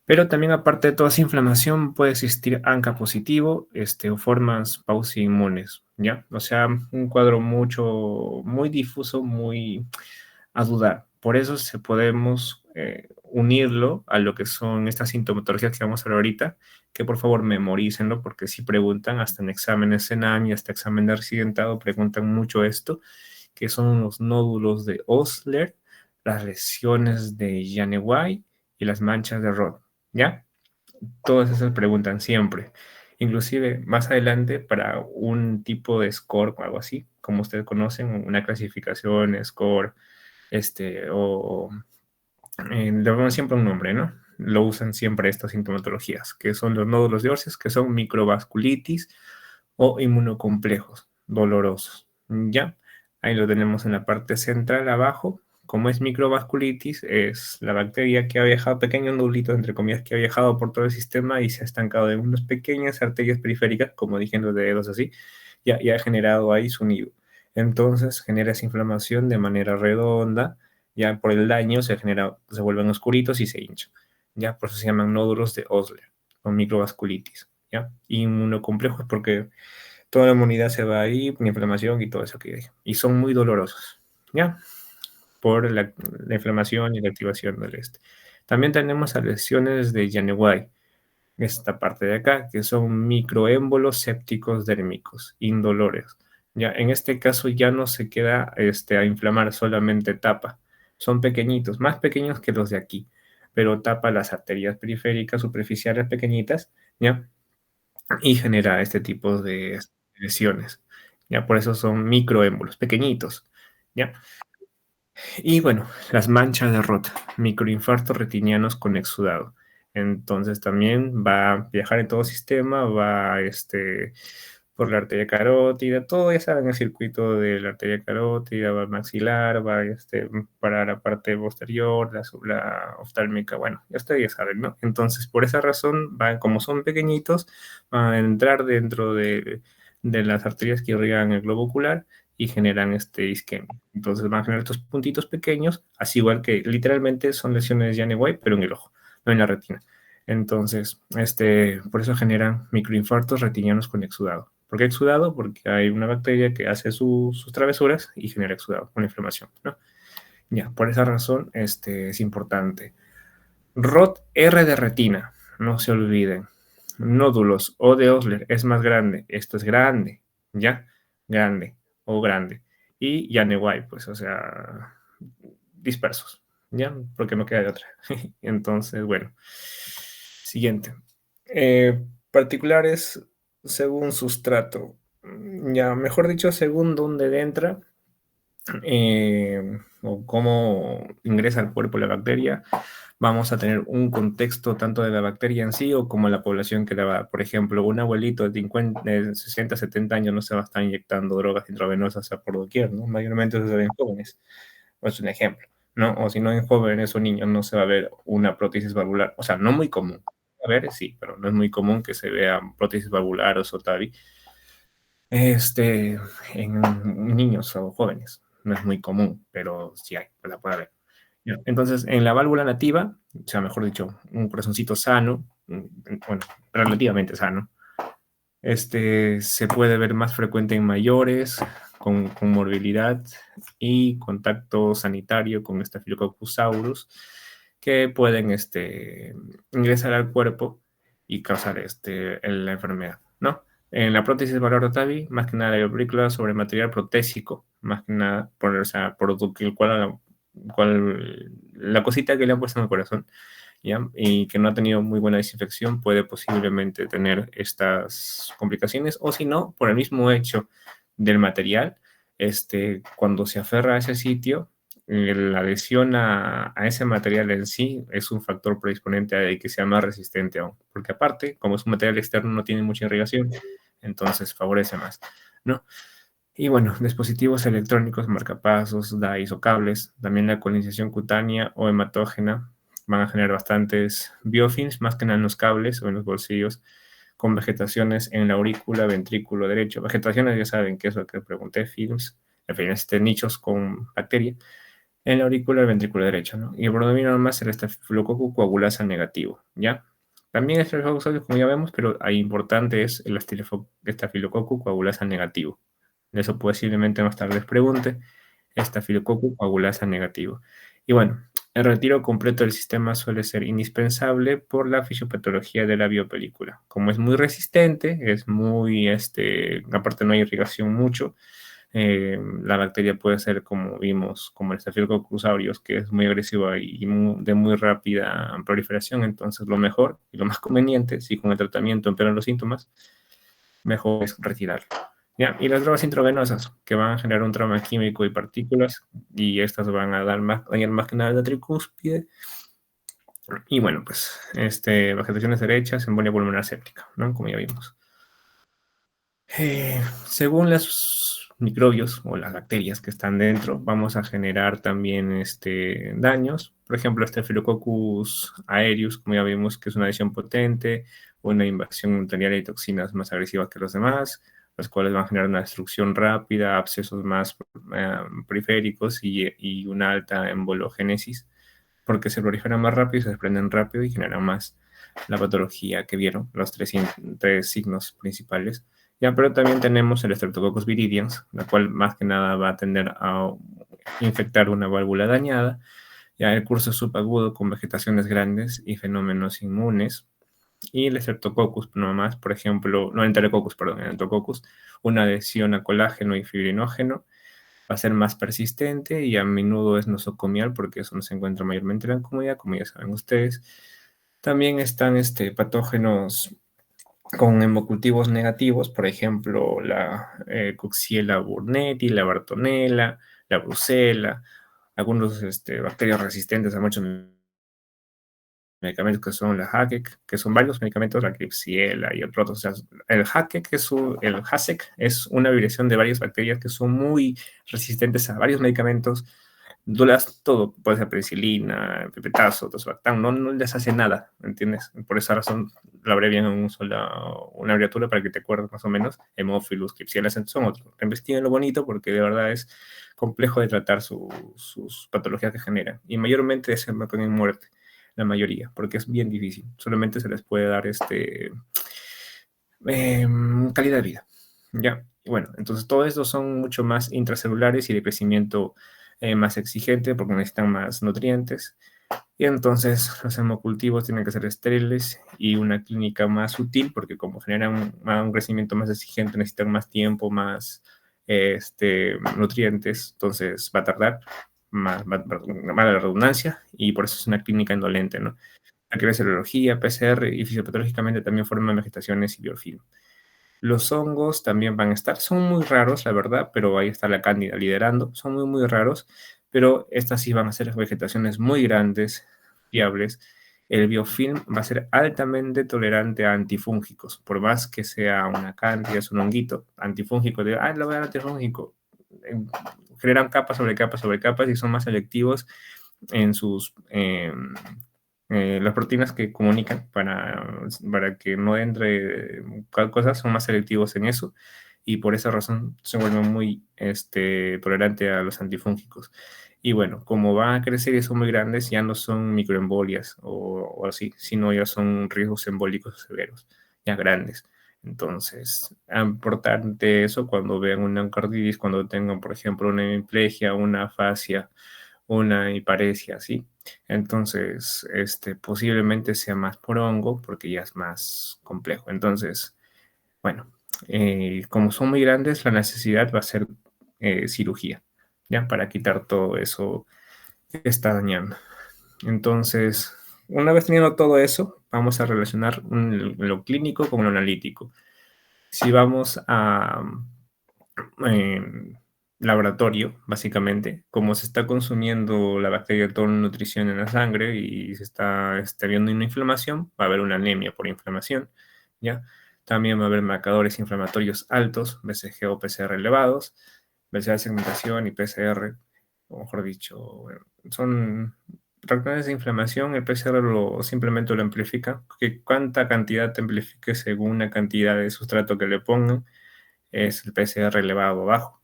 S2: Pero también, aparte de toda esa inflamación, puede existir ANCA positivo, o formas pausi inmunes, ¿ya? O sea, un cuadro muy difuso, muy a dudar. Por eso podemos unirlo a lo que son estas sintomatologías que vamos a ver ahorita, que por favor memorícenlo, porque si preguntan, hasta en exámenes CENAM y hasta examen de accidentado, preguntan mucho esto, que son los nódulos de Osler, las lesiones de Janeway y las manchas de Roth, ¿ya? Todas esas preguntan siempre. Inclusive más adelante para un tipo de score o algo así, como ustedes conocen, una clasificación, score, o le ponen siempre un nombre, ¿no? Lo usan siempre estas sintomatologías, que son los nódulos de Orces, que son microvasculitis o inmunocomplejos dolorosos, ¿ya? Ahí lo tenemos en la parte central abajo. Como es microvasculitis, es la bacteria que ha viajado, pequeños nudulitos, entre comillas, que ha viajado por todo el sistema y se ha estancado en unas pequeñas arterias periféricas, como dije, en los dedos así, y ha generado ahí su nido. Entonces genera esa inflamación de manera redonda, ya por el daño se vuelven oscuritos y se hinchan, ya por eso se llaman nódulos de Osler, o microvasculitis, ya. Y inmunocomplejos porque toda la inmunidad se va ahí, inflamación y todo eso que hay. Y son muy dolorosos, ¿ya? Por la inflamación y la activación del También tenemos a lesiones de Janeway, esta parte de acá, que son microémbolos sépticos dérmicos, indolores. Ya, en este caso ya no se queda a inflamar, solamente tapa. Son pequeñitos, más pequeños que los de aquí, pero tapa las arterias periféricas superficiales pequeñitas, ¿ya? Y genera este tipo de lesiones. Ya, por eso son microémbolos, pequeñitos, ¿ya? Y bueno, las manchas de Roth, microinfartos retinianos con exudado. Entonces también va a viajar en todo sistema, va por la arteria carótida, todo ya saben el circuito de la arteria carótida, va al maxilar, va para la parte posterior, la oftálmica, bueno, ya ustedes ya saben, ¿no? Entonces por esa razón, como son pequeñitos, van a entrar dentro de las arterias que irrigan el globo ocular y generan isquemia. Entonces van a generar estos puntitos pequeños, así igual que literalmente son lesiones de Janeway, pero en el ojo, no en la retina. Entonces, por eso generan microinfartos retinianos con exudado. ¿Por qué exudado? Porque hay una bacteria que hace sus travesuras y genera exudado, con inflamación, ¿no? Ya, por esa razón, es importante. Roth R de retina, no se olviden. Nódulos O de Osler es más grande, esto es grande, ¿ya? Grande o grande. Y Janeway, pues, o sea, dispersos, ¿ya? Porque no queda de otra. Entonces, bueno. Siguiente. Particulares según sustrato. Ya, mejor dicho, según dónde entra o cómo ingresa al cuerpo la bacteria, vamos a tener un contexto tanto de la bacteria en sí o como la población que la va. Por ejemplo, un abuelito de 60, 70 años no se va a estar inyectando drogas intravenosas por doquier, ¿no? Mayormente se ven jóvenes. Es un ejemplo, ¿no? O si no en jóvenes o niños no se va a ver una prótesis valvular. O sea, no muy común. A ver, sí, pero no es muy común que se vea prótesis valvular o SOTAVI en niños o jóvenes. No es muy común, pero sí hay, la puede haber. Ya. Entonces, en la válvula nativa, o sea, mejor dicho, un corazoncito sano, bueno, relativamente sano, Se puede ver más frecuente en mayores, con morbilidad y contacto sanitario con Staphylococcus aureus, que pueden ingresar al cuerpo y causar la enfermedad, ¿no? En la prótesis malar Rotavi, más que nada la película sobre material protésico, más que nada o sea, por el cual la cosita que le han puesto en el corazón, ¿ya? Y que no ha tenido muy buena desinfección, puede posiblemente tener estas complicaciones, o si no, por el mismo hecho del material, cuando se aferra a ese sitio, la adhesión a ese material en sí es un factor predisponente a que sea más resistente aún, porque aparte, como es un material externo, no tiene mucha irrigación, entonces favorece más, ¿no? Y bueno, dispositivos electrónicos, marcapasos, DAIs o cables, también la colonización cutánea o hematógena van a generar bastantes biofilms, más que nada en los cables o en los bolsillos, con vegetaciones en la aurícula, ventrículo derecho. Vegetaciones, ya saben que es lo que pregunté, films, en fin, nichos con bacteria, en la aurícula, el ventrículo derecho, ¿no? Y predomina más el estafilococo coagulasa negativo, ¿ya? También estafilococcus aureus, como ya vemos, pero ahí importante es el estafilococo coagulasa negativo. De eso posiblemente más tarde les pregunte. Estafilococcus coagulasa negativo. Y bueno, el retiro completo del sistema suele ser indispensable por la fisiopatología de la biopelícula. Como es muy resistente, es muy, aparte no hay irrigación mucho, la bacteria puede ser, como vimos, como el Staphylococcus aureus, que es muy agresiva y de muy rápida proliferación. Entonces, lo mejor y lo más conveniente, si con el tratamiento empeoran los síntomas, mejor es retirarlo. ¿Ya? Y las drogas intravenosas, que van a generar un trauma químico y partículas, y estas van a dañar más que nada la tricúspide. Y bueno, pues, vegetaciones derechas, embolia pulmonar séptica, ¿no? Como ya vimos. Según los microbios o las bacterias que están dentro, vamos a generar también daños. Por ejemplo, Staphylococcus aureus, como ya vimos, que es una adhesión potente, una invasión bacteriana y toxinas más agresivas que los demás, los cuales van a generar una destrucción rápida, abscesos más periféricos y una alta embologénesis, porque se proliferan más rápido, se desprenden rápido y generan más la patología que vieron, los tres signos principales. Ya, pero también tenemos el Streptococcus viridans, la cual más que nada va a tender a infectar una válvula dañada. Ya el curso subagudo con vegetaciones grandes y fenómenos inmunes. Y el Streptococcus, nomás, por ejemplo, no el Enterococcus, perdón, el Enterococcus, una adhesión a colágeno y fibrinógeno, va a ser más persistente y a menudo es nosocomial porque eso no se encuentra mayormente en la comunidad, como ya saben ustedes. También están patógenos con hemocultivos negativos, por ejemplo, la Coxiella burnetii, la Bartonella, la Brucella, algunos bacterias resistentes a muchos medicamentos que son la Hackett, que son varios medicamentos, la Klebsiella y otros. O sea, el Hackett, el HASEC, es una vibración de varias bacterias que son muy resistentes a varios medicamentos. Duras todo, puede ser penicilina, pipetazo, tosbactam, no les hace nada, ¿entiendes? Por esa razón lo abrevian en una abreviatura para que te acuerdes más o menos. Hemophilus, Klebsiella, son otros. Investiguen lo bonito porque de verdad es complejo de tratar sus patologías que generan. Y mayormente se matan en muerte, la mayoría, porque es bien difícil. Solamente se les puede dar calidad de vida, ¿ya? Y bueno, entonces todo esto son mucho más intracelulares y de crecimiento más exigente porque necesitan más nutrientes. Y entonces los hemocultivos tienen que ser estériles y una clínica más útil porque como generan un crecimiento más exigente necesitan más tiempo, más nutrientes, entonces va a tardar, más la redundancia, y por eso es una clínica indolente, ¿no? Aquí la serología, PCR y fisiopatológicamente también forman vegetaciones y biofilm. Los hongos también van a estar, son muy raros, la verdad, pero ahí está la cándida liderando, son muy, muy raros, pero estas sí van a ser vegetaciones muy grandes, fiables. El biofilm va a ser altamente tolerante a antifúngicos, por más que sea una cándida, es un honguito antifúngico, lo voy a dar antifúngico. Generan capas sobre capas sobre capas y son más selectivos en sus las proteínas que comunican para que no entre cosas, son más selectivos en eso y por esa razón se vuelven muy tolerante a los antifúngicos. Y bueno, como van a crecer y son muy grandes, ya no son microembolias o así, sino ya son riesgos embólicos severos, ya grandes. Entonces, importante eso cuando vean una endocarditis, cuando tengan, por ejemplo, una hemiplegia, una afasia, una hiparesia, ¿sí? Entonces, posiblemente sea más por hongo porque ya es más complejo. Entonces, bueno, como son muy grandes, la necesidad va a ser cirugía, ¿ya? Para quitar todo eso que está dañando. Entonces, una vez teniendo todo eso, vamos a relacionar lo clínico con lo analítico. Si vamos a laboratorio, básicamente, como se está consumiendo la bacteria toda la nutrición en la sangre y se está viendo una inflamación, va a haber una anemia por inflamación, ¿ya? También va a haber marcadores inflamatorios altos, BCG o PCR elevados, velocidad de segmentación y PCR, o mejor dicho, bueno, son reacciones de inflamación. El PCR simplemente lo amplifica, que cuánta cantidad te amplifique según la cantidad de sustrato que le pongan, es el PCR elevado o bajo.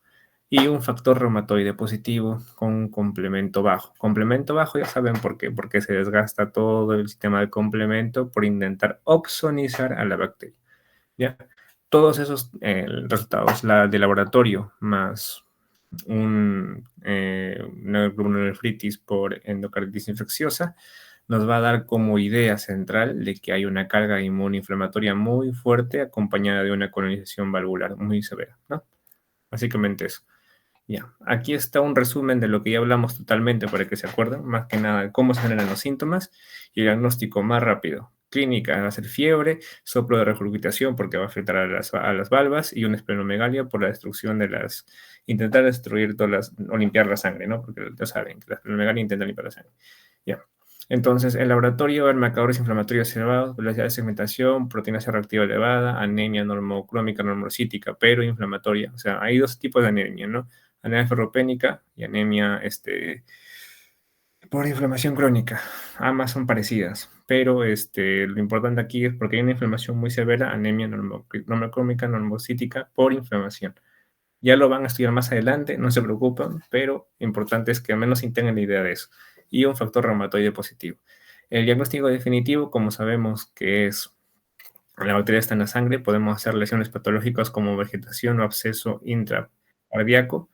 S2: Y un factor reumatoide positivo con un complemento bajo. Complemento bajo, ya saben por qué, porque se desgasta todo el sistema de complemento por intentar opsonizar a la bacteria, ¿ya? Todos esos resultados, la de laboratorio más una glomerulonefritis por endocarditis infecciosa, nos va a dar como idea central de que hay una carga inmunoinflamatoria muy fuerte acompañada de una colonización valvular muy severa, ¿no? Básicamente eso. Ya, aquí está un resumen de lo que ya hablamos totalmente para que se acuerden, más que nada, cómo se generan los síntomas y el diagnóstico más rápido. Clínica, va a ser fiebre, soplo de regurgitación porque va a afectar a las valvas y una esplenomegalia por la destrucción de intentar destruir o limpiar la sangre, ¿no? Porque ya saben que la esplenomegalia intenta limpiar la sangre. Ya. Entonces, el laboratorio va a haber marcadores inflamatorios elevados, velocidad de segmentación, proteína C reactiva elevada, anemia normocrómica, normocítica, pero inflamatoria. O sea, hay dos tipos de anemia, ¿no? Anemia ferropénica y anemia por inflamación crónica. Ambas son parecidas, pero lo importante aquí es porque hay una inflamación muy severa, anemia normocrómica, normocítica por inflamación. Ya lo van a estudiar más adelante, no se preocupen, pero lo importante es que al menos tengan la idea de eso. Y un factor reumatoide positivo. El diagnóstico definitivo, como sabemos que la bacteria está en la sangre, podemos hacer lesiones patológicas como vegetación o absceso intracardíaco,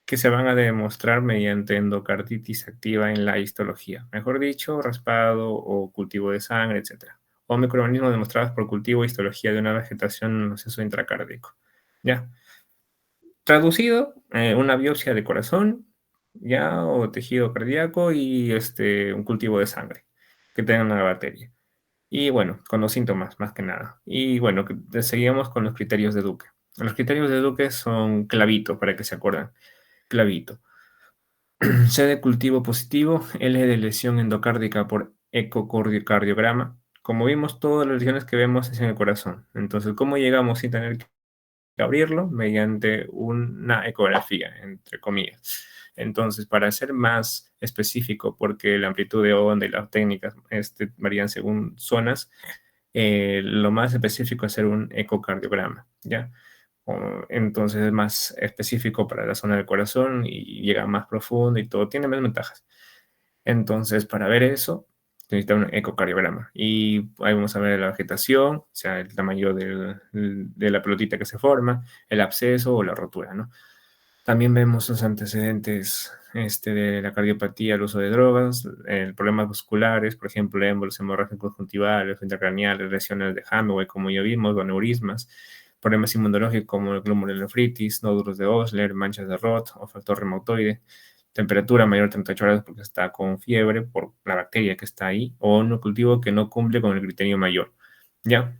S2: que se van a demostrar mediante endocarditis activa en la histología. Mejor dicho, raspado o cultivo de sangre, etc. O microorganismos demostrados por cultivo e histología de una vegetación en un proceso intracardíaco. ¿Ya? Traducido, una biopsia de corazón, ¿ya? O tejido cardíaco y un cultivo de sangre que tengan la bacteria. Y bueno, con los síntomas, más que nada. Y bueno, seguimos con los criterios de Duque. Los criterios de Duque son clavito, para que se acuerden. Clavito. C de cultivo positivo, L de lesión endocárdica por ecocardiograma. Como vimos, todas las lesiones que vemos es en el corazón. Entonces, ¿cómo llegamos sin tener que abrirlo? Mediante una ecografía, entre comillas. Entonces, para ser más específico, porque la amplitud de onda y las técnicas varían según zonas, lo más específico es hacer un ecocardiograma, ¿ya? Entonces es más específico para la zona del corazón y llega más profundo y todo, tiene más ventajas. Entonces, para ver eso, necesita un ecocardiograma. Y ahí vamos a ver la vegetación, o sea, el tamaño de la pelotita que se forma, el absceso o la rotura, ¿no? También vemos los antecedentes de la cardiopatía, el uso de drogas, problemas musculares, por ejemplo, émbolos hemorrágicos conjuntivales, intracraneales, lesiones de Hammerway, como ya vimos, o aneurismas, problemas inmunológicos como el glomerulonefritis, nódulos de Osler, manchas de Roth o factor reumatoide, temperatura mayor de 38 grados porque está con fiebre por la bacteria que está ahí, o un cultivo que no cumple con el criterio mayor. ¿Ya?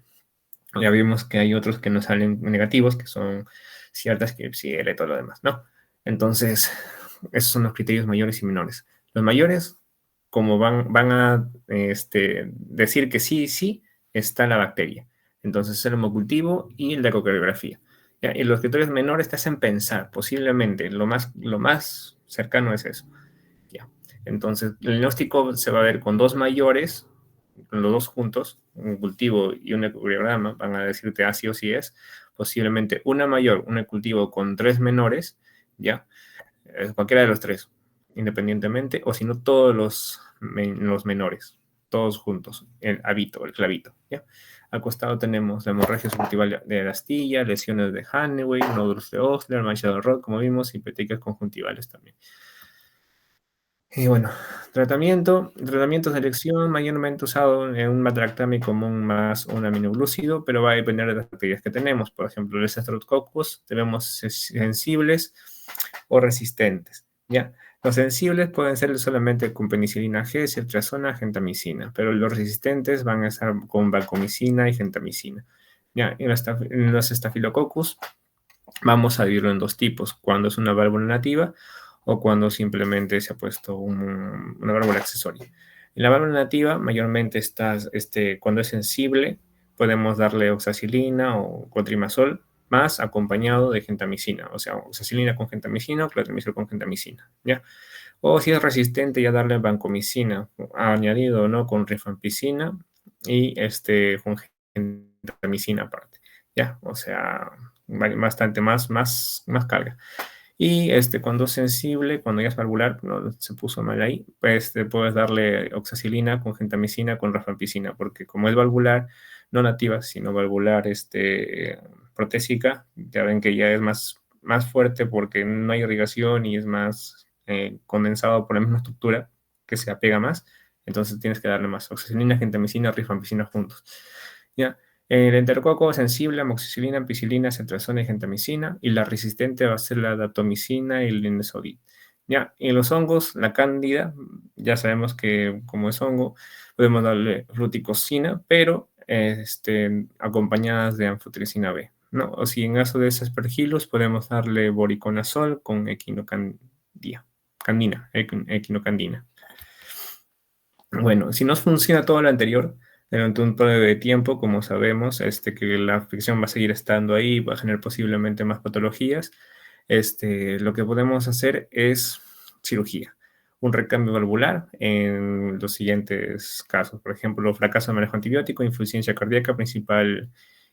S2: Ya vimos que hay otros que no salen negativos, que son ciertas Klebsiella y todo lo demás, ¿no? Entonces, esos son los criterios mayores y menores. Los mayores, como van a decir que sí, sí, está la bacteria. Entonces, el hemocultivo y la ecocardiografía. ¿Ya? Y los criterios menores te hacen pensar, posiblemente, lo más cercano es eso. ¿Ya? Entonces, el diagnóstico se va a ver con dos mayores, los dos juntos, un cultivo y un ecocardiograma, van a decirte sí o sí es, posiblemente una mayor, un cultivo con tres menores, ¿ya? Cualquiera de los tres, independientemente, o si no, todos los menores, todos juntos, el clavito, ¿ya? Al costado tenemos la hemorragia subcutival de la astilla, lesiones de Haneway, nódulos de Osler, mancha de Roth, como vimos, y petequias conjuntivales también. Y bueno, tratamiento de elección mayormente usado en un batractami común más un aminoglúcido, pero va a depender de las bacterias que tenemos. Por ejemplo, los Streptococcus tenemos sensibles o resistentes, ¿ya? Los sensibles pueden ser solamente con penicilina G, ceftriaxona, gentamicina, pero los resistentes van a estar con vancomicina y gentamicina. ¿Ya? En los Staphylococcus vamos a dividirlo en dos tipos, cuando es una válvula nativa o cuando simplemente se ha puesto una válvula accesoria. En la válvula nativa, mayormente cuando es sensible, podemos darle oxacilina o clotrimazol, más acompañado de gentamicina, o sea, oxacilina con gentamicina o clotrimazol con gentamicina, ¿ya? O si es resistente, ya darle vancomicina, añadido, ¿no? Con rifampicina y con gentamicina aparte, ¿ya? O sea, bastante más carga. Y cuando es sensible, cuando ya es valvular, no se puso mal ahí, pues puedes darle oxacilina con gentamicina con rifampicina, porque como es valvular, no nativa, sino valvular protésica, ya ven que ya es más fuerte porque no hay irrigación y es más condensado por la misma estructura que se apega más, entonces tienes que darle más oxacilina, gentamicina, rifampicina juntos. ¿Ya? El enterococo sensible, amoxicilina, ampicilina, ceftriaxona y gentamicina, y la resistente va a ser la daptomicina y el linezolid. Ya, y los hongos, la cándida, ya sabemos que como es hongo, podemos darle fluticosina, pero acompañadas de anfotericina B, ¿no? O si en caso de aspergillus, podemos darle voriconazol con equinocandina. Bueno, si no funciona todo lo anterior, durante un periodo de tiempo, como sabemos, que la afección va a seguir estando ahí, va a generar posiblemente más patologías, lo que podemos hacer es cirugía. Un recambio valvular en los siguientes casos. Por ejemplo, fracaso de manejo antibiótico, insuficiencia cardíaca, principal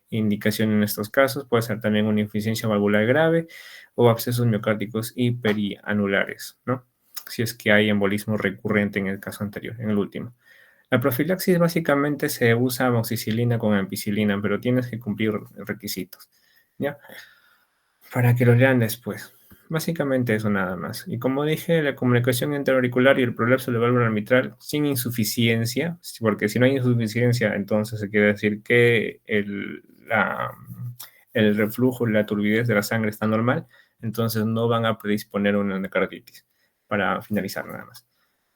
S2: indicación en estos casos. Puede ser también una insuficiencia valvular grave o abscesos miocárdicos y perianulares, ¿no? Si es que hay embolismo recurrente en el caso anterior, en el último. La profilaxis básicamente se usa amoxicilina con ampicilina, pero tienes que cumplir requisitos, ¿ya? Para que los lean después. Básicamente eso nada más. Y como dije, la comunicación interauricular y el prolapso de la válvula mitral sin insuficiencia, porque si no hay insuficiencia, entonces se quiere decir que el reflujo y la turbidez de la sangre está normal, entonces no van a predisponer a una endocarditis. Para finalizar nada más.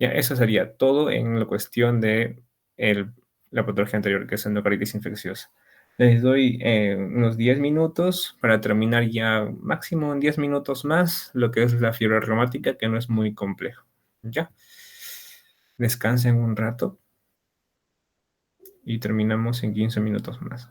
S2: Ya, eso sería todo en la cuestión de la patología anterior, que es endocarditis infecciosa. Les doy unos 10 minutos para terminar ya, máximo en 10 minutos más, lo que es la fiebre reumática, que no es muy complejo. ¿Ya? Descansen un rato y terminamos en 15 minutos más.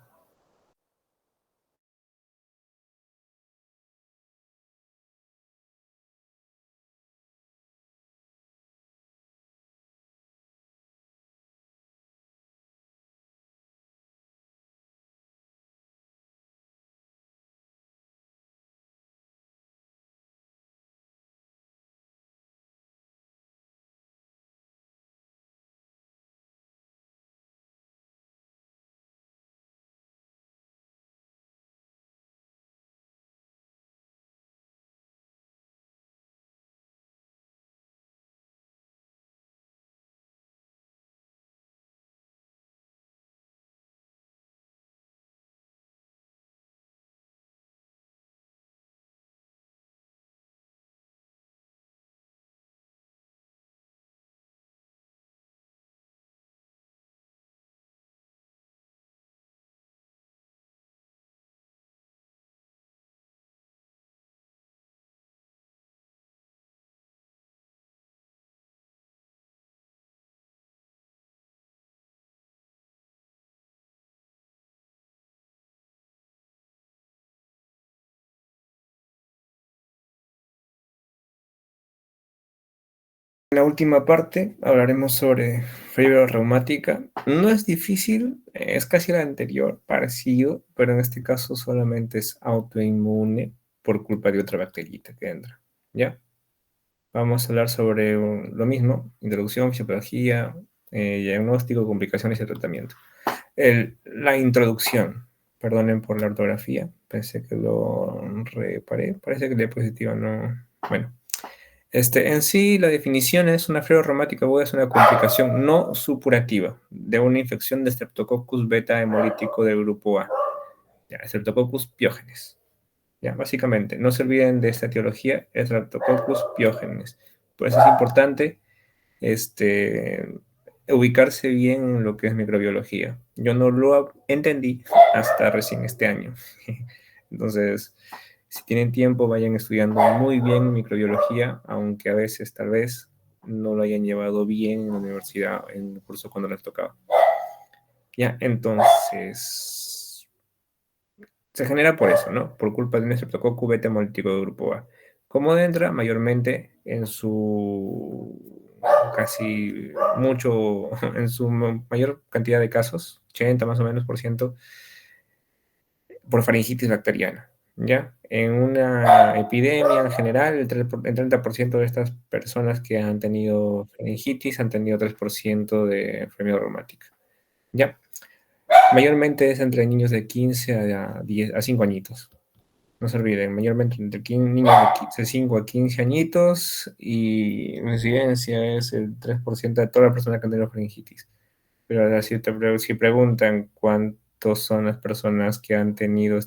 S2: En la última parte hablaremos sobre fiebre reumática. No es difícil, es casi la anterior, parecido, pero en este caso solamente es autoinmune por culpa de otra bacterita que entra. ¿Ya? Vamos a hablar sobre lo mismo, introducción, fisiopatología, diagnóstico, complicaciones y tratamiento. La introducción, perdonen por la ortografía, pensé que lo reparé, parece que la diapositiva no, bueno. En sí, la definición es una fiebre reumática aguda, es una complicación no supurativa de una infección de Streptococcus beta hemolítico del grupo A, ya, Streptococcus piógenes. Ya, básicamente, no se olviden de esta etiología, Streptococcus piógenes. Por eso es importante ubicarse bien en lo que es microbiología. Yo no lo entendí hasta recién este año. Entonces, si tienen tiempo, vayan estudiando muy bien microbiología, aunque a veces, tal vez, no lo hayan llevado bien en la universidad, en el curso cuando les tocaba. Ya, entonces, se genera por eso, ¿no? Por culpa de un Streptococcus beta hemolítico de grupo A. ¿Cómo entra? Mayormente en su casi mucho, en su mayor cantidad de casos, 80 más o menos por ciento, por faringitis bacteriana. ¿Ya? En una epidemia en general, el 30% de estas personas que han tenido faringitis han tenido 3% de enfermedad reumática. ¿Ya? Mayormente es entre niños de 15 a 5 añitos. No se olviden, mayormente entre niños de 5 a 15 añitos y la incidencia es el 3% de todas las personas que han tenido faringitis. Pero si preguntan cuántos son las personas que han tenido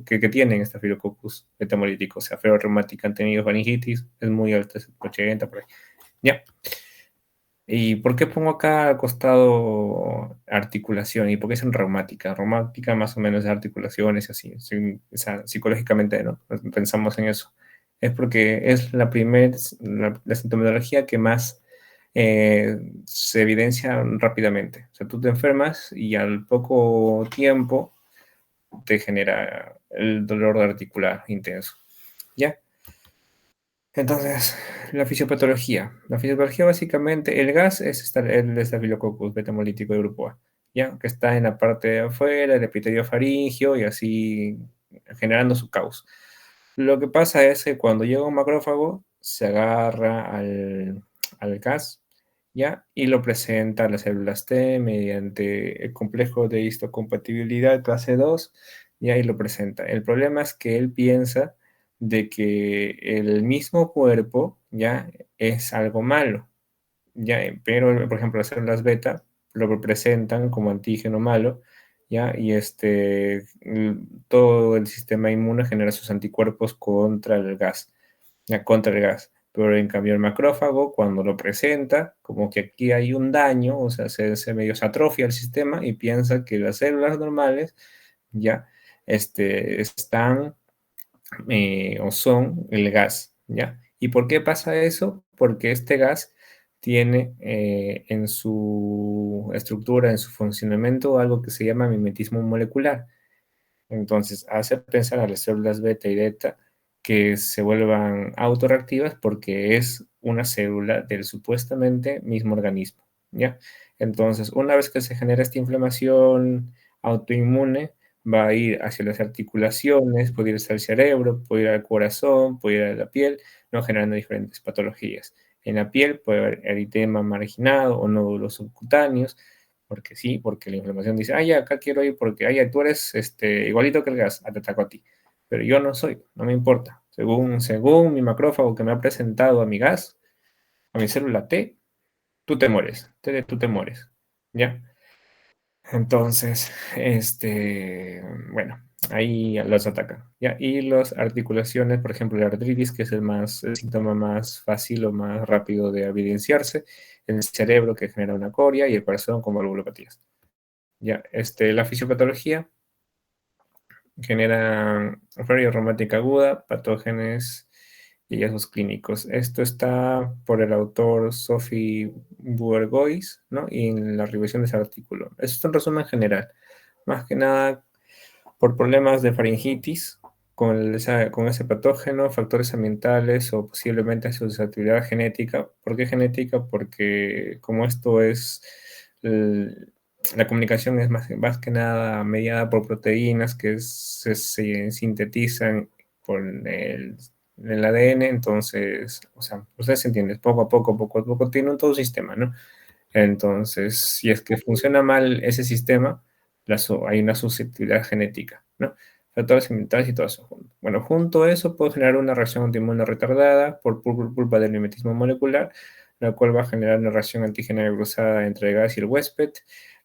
S2: que tienen estafilococcus beta-hemolítico, o sea, fiebre reumática, han tenido faringitis, es muy alta, es 80 por ahí. Ya. ¿Y por qué pongo acá al costado articulación? ¿Y por qué es en reumática? Reumática más o menos de articulaciones y así. O sea, psicológicamente, ¿no? Pensamos en eso. Es porque es la sintomatología que más se evidencia rápidamente. O sea, tú te enfermas y al poco tiempo te genera el dolor articular intenso. ¿Ya? Entonces, la fisiopatología. La fisiopatología básicamente, el gas es el estafilococcus beta hemolítico de grupo A, ¿ya? Que está en la parte de afuera, el epitelio faríngeo y así generando su caos. Lo que pasa es que cuando llega un macrófago, se agarra al gas, ¿ya? Y lo presenta a las células T mediante el complejo de histocompatibilidad clase 2, ¿ya? Y lo presenta. El problema es que él piensa de que el mismo cuerpo ya es algo malo, ya, pero por ejemplo las células beta lo presentan como antígeno malo, ya, y todo el sistema inmune genera sus anticuerpos contra el gas, ya, contra el gas. Pero en cambio el macrófago, cuando lo presenta, como que aquí hay un daño, o sea, se medio se atrofia el sistema y piensa que las células normales ya están o son el gas, ¿ya? ¿Y por qué pasa eso? Porque este gas tiene en su estructura, en su funcionamiento, algo que se llama mimetismo molecular. Entonces, hace pensar a las células beta y delta que se vuelvan autorreactivas porque es una célula del supuestamente mismo organismo, ¿ya? Entonces, una vez que se genera esta inflamación autoinmune, va a ir hacia las articulaciones, puede ir hacia el cerebro, puede ir al corazón, puede ir a la piel, ¿no? Generando diferentes patologías. En la piel puede haber eritema marginado o nódulos subcutáneos, porque sí, porque la inflamación dice, ya, acá quiero ir porque, ya, tú eres igualito que el gas, te ataco a ti. Pero yo no soy, no me importa. Según mi macrófago que me ha presentado a mi gas, a mi célula T, tú te mueres, tú te mueres, ¿ya? Entonces, bueno, ahí los atacan, ¿ya? Y las articulaciones, por ejemplo, la artritis, que es el síntoma más fácil o más rápido de evidenciarse, el cerebro que genera una coria y el corazón con valvulopatías. Ya, la fisiopatología genera fiebre reumática aguda, patógenes y hallazgos clínicos. Esto está por el autor Sophie Bourgois, ¿no? Y en la revisión de ese artículo. Esto es un resumen general. Más que nada por problemas de faringitis con ese patógeno, factores ambientales o posiblemente susceptibilidad genética. ¿Por qué genética? Porque como esto es la comunicación es más que nada mediada por proteínas que se sintetizan por el ADN, entonces, o sea, ustedes entienden, poco a poco, tiene todo un sistema, ¿no? Entonces, si es que funciona mal ese sistema, hay una susceptibilidad genética, ¿no? Factores ambientales y todo eso junto. Bueno, junto a eso puedo generar una reacción autoinmune retardada por culpa del mimetismo molecular, la cual va a generar una reacción antígena cruzada entre el gas y el huésped,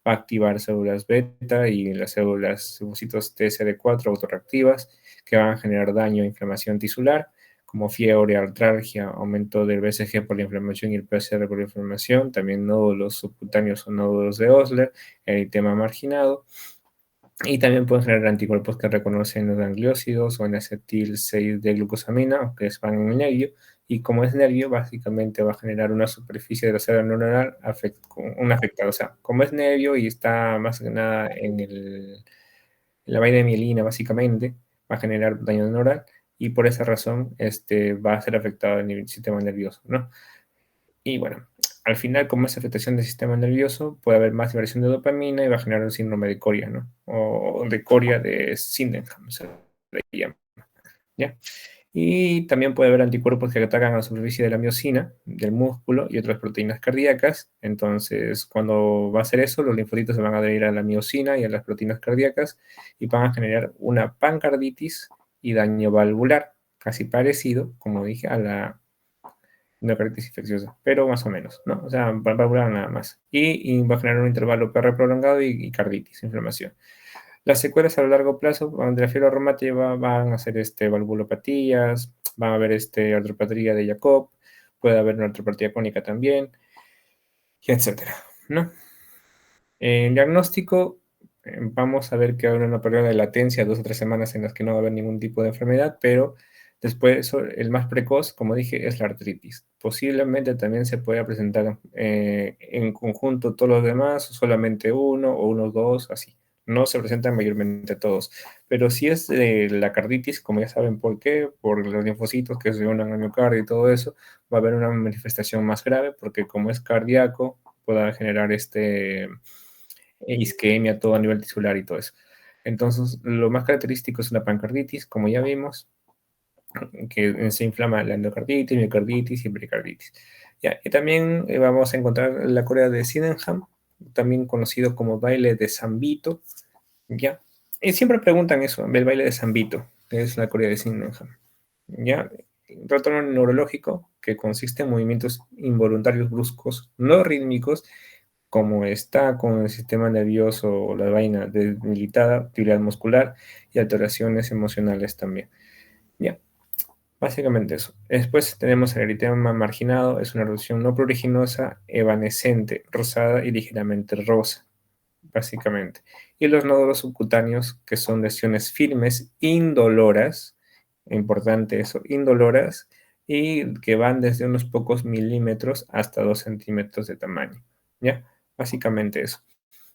S2: va a activar células beta y las células linfocitos TSD4 autorreactivas que van a generar daño e inflamación tisular, como fiebre, artralgia, aumento del BCG por la inflamación y el PCR por la inflamación, también nódulos subcutáneos o nódulos de Osler, eritema marginado, y también pueden generar anticuerpos que reconocen los gangliósidos o en acetil 6 de glucosamina, que van en el nervio, y como es nervio, básicamente va a generar una superficie de la célula neuronal afectada. O sea, como es nervio y está más que nada en la vaina de mielina, básicamente, va a generar daño neural, y por esa razón va a ser afectado en el sistema nervioso, ¿no? Y bueno, al final, como es afectación del sistema nervioso, puede haber más liberación de dopamina y va a generar un síndrome de Coria, ¿no? O de Coria de Sydenham, se le llama, ¿ya? Y también puede haber anticuerpos que atacan a la superficie de la miocina, del músculo y otras proteínas cardíacas. Entonces, cuando va a hacer eso, los linfocitos se van a adherir a la miocina y a las proteínas cardíacas y van a generar una pancarditis y daño valvular, casi parecido, como dije, a la endocarditis infecciosa, pero más o menos, ¿no? O sea, valvular nada más. Y va a generar un intervalo PR prolongado y carditis, inflamación. Las secuelas a lo largo plazo de la fiebre reumática van a ser valvulopatías, van a haber artropatía de Jacob, puede haber una artropatía crónica también, y etcétera, ¿no? En diagnóstico, vamos a ver que va a haber una periodo de latencia, 2 o 3 semanas en las que no va a haber ningún tipo de enfermedad, pero después el más precoz, como dije, es la artritis. Posiblemente también se pueda presentar en conjunto todos los demás, o solamente uno o unos dos, así. No se presentan mayormente todos. Pero si es de la carditis, como ya saben por qué, por los linfocitos que se unan al miocardio y todo eso, va a haber una manifestación más grave, porque como es cardíaco, pueda generar isquemia, todo a nivel tisular y todo eso. Entonces, lo más característico es una pancarditis, como ya vimos, que se inflama la endocarditis, miocarditis y pericarditis. Ya, y también vamos a encontrar la corea de Sydenham, también conocido como baile de Zambito, ¿ya? Y siempre preguntan eso, el baile de Zambito, que es la corea de Sydenham, ¿ya? Un trastorno neurológico que consiste en movimientos involuntarios bruscos, no rítmicos, como está con el sistema nervioso o la vaina debilitada, actividad muscular y alteraciones emocionales también. Ya, básicamente eso. Después tenemos el eritema marginado, es una erupción no pruriginosa, evanescente, rosada y ligeramente rosa, básicamente. Y los nódulos subcutáneos, que son lesiones firmes, indoloras, importante eso, indoloras, y que van desde unos pocos milímetros hasta 2 centímetros de tamaño, ¿ya? Básicamente eso.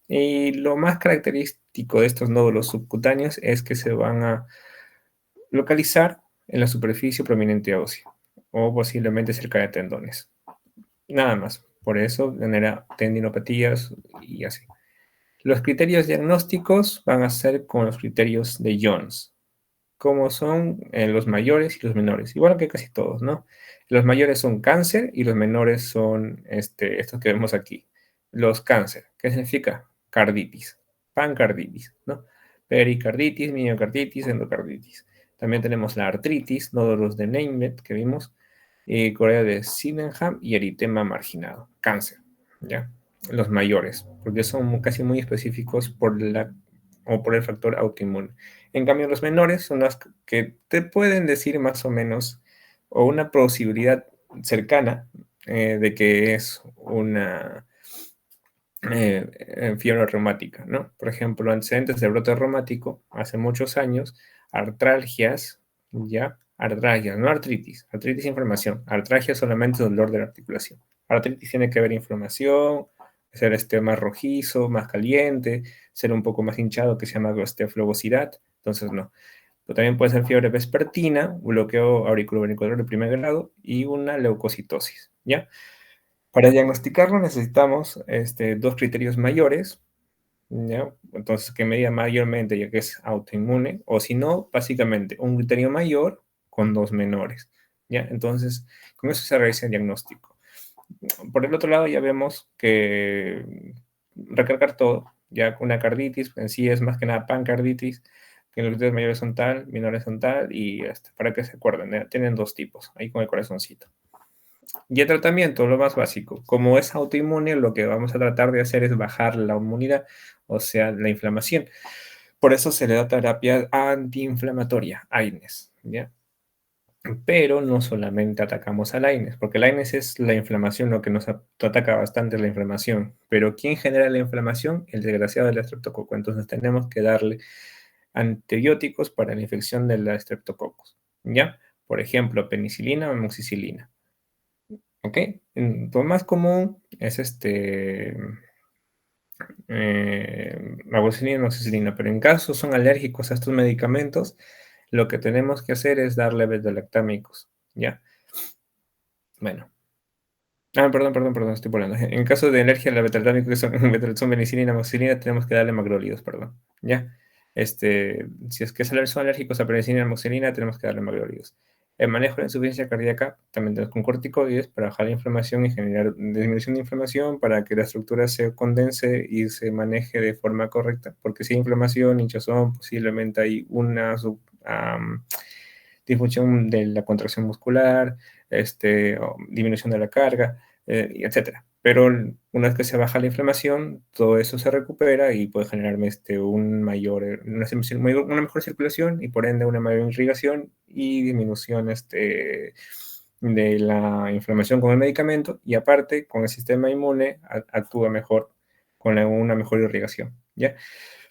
S2: Y lo más característico de estos nódulos subcutáneos es que se van a localizar en la superficie prominente ósea o posiblemente cerca de tendones. Nada más. Por eso genera tendinopatías y así. Los criterios diagnósticos van a ser con los criterios de Jones, como son los mayores y los menores, igual que casi todos, ¿no? Los mayores son cáncer y los menores son estos que vemos aquí. Los cáncer, ¿qué significa? Carditis, pancarditis, ¿no? Pericarditis, miocarditis, endocarditis. También tenemos la artritis, nódulos de Neymet que vimos, corea de Sydenham y eritema marginado, cáncer, ¿ya? Los mayores, porque son casi muy específicos por el factor autoinmune. En cambio, los menores son las que te pueden decir más o menos, o una posibilidad cercana de que es una fiebre reumática, ¿no? Por ejemplo, antecedentes de brote reumático hace muchos años, artralgias, ¿ya? Artralgias, no artritis, artritis inflamación, artralgia solamente dolor de la articulación. Artritis tiene que ver inflamación, ser más rojizo, más caliente, ser un poco más hinchado, que se llama flebosidad, entonces no. Pero también puede ser fiebre vespertina, bloqueo auriculoventricular de primer grado y una leucocitosis, ¿ya? Para diagnosticarlo necesitamos dos criterios mayores, ¿ya? Entonces, que medía mayormente, ya que es autoinmune, o si no, básicamente un criterio mayor con dos menores, ¿ya? Entonces, con eso se realiza el diagnóstico. Por el otro lado, ya vemos que recargar todo, Ya una carditis en sí es más que nada pancarditis, que los glúteos mayores son tal, menores son tal, y para que se acuerden, tienen dos tipos, ahí con el corazoncito. Y el tratamiento, lo más básico, como es autoinmune, lo que vamos a tratar de hacer es bajar la inmunidad, o sea, la inflamación. Por eso se le da terapia antiinflamatoria, AINES, ¿ya? Pero no solamente atacamos al AINES, porque el AINES es la inflamación, lo que nos ataca bastante es la inflamación. Pero ¿quién genera la inflamación? El desgraciado del estreptococo. Entonces tenemos que darle antibióticos para la infección del estreptococos, ¿ya? Por ejemplo, penicilina o amoxicilina. ¿Ok? Lo más común es amoxicilina y amoxicilina, pero en caso son alérgicos a estos medicamentos, lo que tenemos que hacer es darle beta-lactámicos, ¿ya? Bueno. Perdón, estoy volando. En caso de alergia a la beta-lactámico, que son, son penicilina y amoxicilina, tenemos que darle macrólidos, perdón, ¿ya? Si es que son alérgicos a penicilina y amoxicilina, tenemos que darle macrólidos. El manejo de la insuficiencia cardíaca, también tenemos con corticoides para bajar la inflamación y generar disminución de inflamación para que la estructura se condense y se maneje de forma correcta, porque si hay inflamación, hinchazón, posiblemente hay una disfunción de la contracción muscular, o disminución de la carga, etcétera. Pero una vez que se baja la inflamación, todo eso se recupera y puede generarme una mejor circulación y por ende una mayor irrigación y disminución de la inflamación con el medicamento, y aparte con el sistema inmune actúa mejor con una mejor irrigación, ¿ya?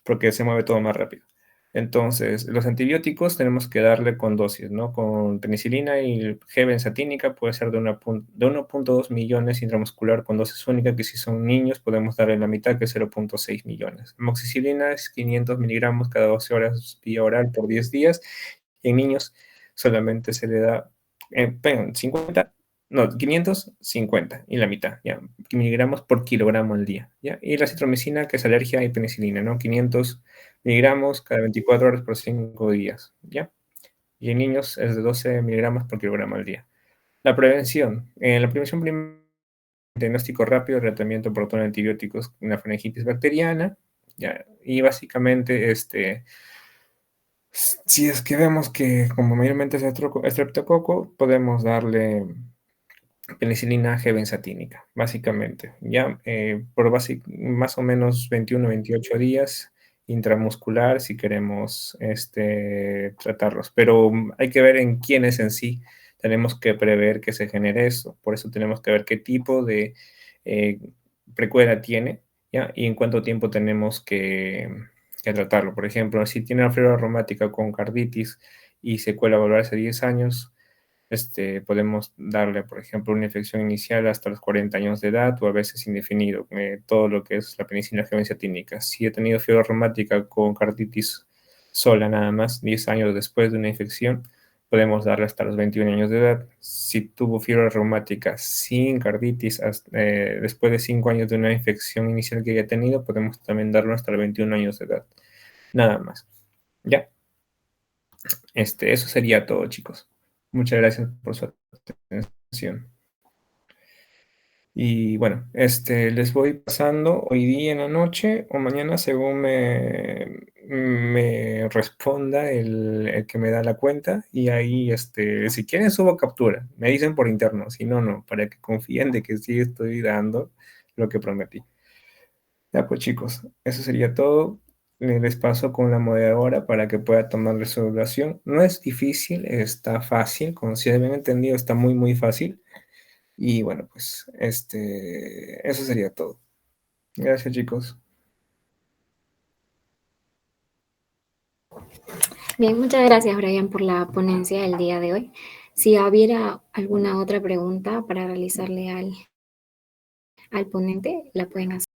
S2: Porque se mueve todo más rápido. Entonces, los antibióticos tenemos que darle con dosis, ¿no? Con penicilina y G-benzatínica puede ser de 1.2 millones intramuscular con dosis única, que si son niños podemos darle la mitad, que es 0.6 millones. Amoxicilina es 500 miligramos cada 12 horas vía oral por 10 días. Y en niños solamente se le da, 550 y la mitad, ¿ya? Miligramos por kilogramo al día, ¿ya? Y la citromicina, que es alergia y penicilina, ¿no? 500 miligramos cada 24 horas por 5 días, ¿ya? Y en niños es de 12 miligramos por kilogramo al día. La prevención. La prevención primaria, diagnóstico rápido, tratamiento por antibióticos, una faringitis bacteriana, ¿ya? Y básicamente, si es que vemos que como mayormente es estreptococo, podemos darle penicilina G-benzatínica, básicamente, ¿ya? Por más o menos 21, 28 días intramuscular si queremos tratarlos. Pero hay que ver en quiénes en sí tenemos que prever que se genere eso. Por eso tenemos que ver qué tipo de precuela tiene, ¿ya? Y en cuánto tiempo tenemos que tratarlo. Por ejemplo, si tiene una fiebre reumática con carditis y secuela volver hace 10 años, podemos darle, por ejemplo, una infección inicial hasta los 40 años de edad o a veces indefinido, todo lo que es la penicilina G-benzatínica. Si he tenido fiebre reumática con carditis sola nada más, 10 años después de una infección, podemos darle hasta los 21 años de edad. Si tuvo fiebre reumática sin carditis después de 5 años de una infección inicial que haya tenido, podemos también darlo hasta los 21 años de edad. Nada más. ¿Ya? Eso sería todo, chicos. Muchas gracias por su atención. Y bueno, les voy pasando hoy día en la noche o mañana según me responda el que me da la cuenta. Y ahí, si quieren, subo captura. Me dicen por interno, si no, no, para que confíen de que sí estoy dando lo que prometí. Ya pues, chicos, eso sería todo. Les paso con la moderadora para que pueda tomar su evaluación. No es difícil, está fácil. Como si habían entendido, está muy, muy fácil. Y bueno, pues eso sería todo. Gracias, chicos.
S1: Bien, muchas gracias, Brian, por la ponencia del día de hoy. Si hubiera alguna otra pregunta para realizarle al ponente, la pueden hacer.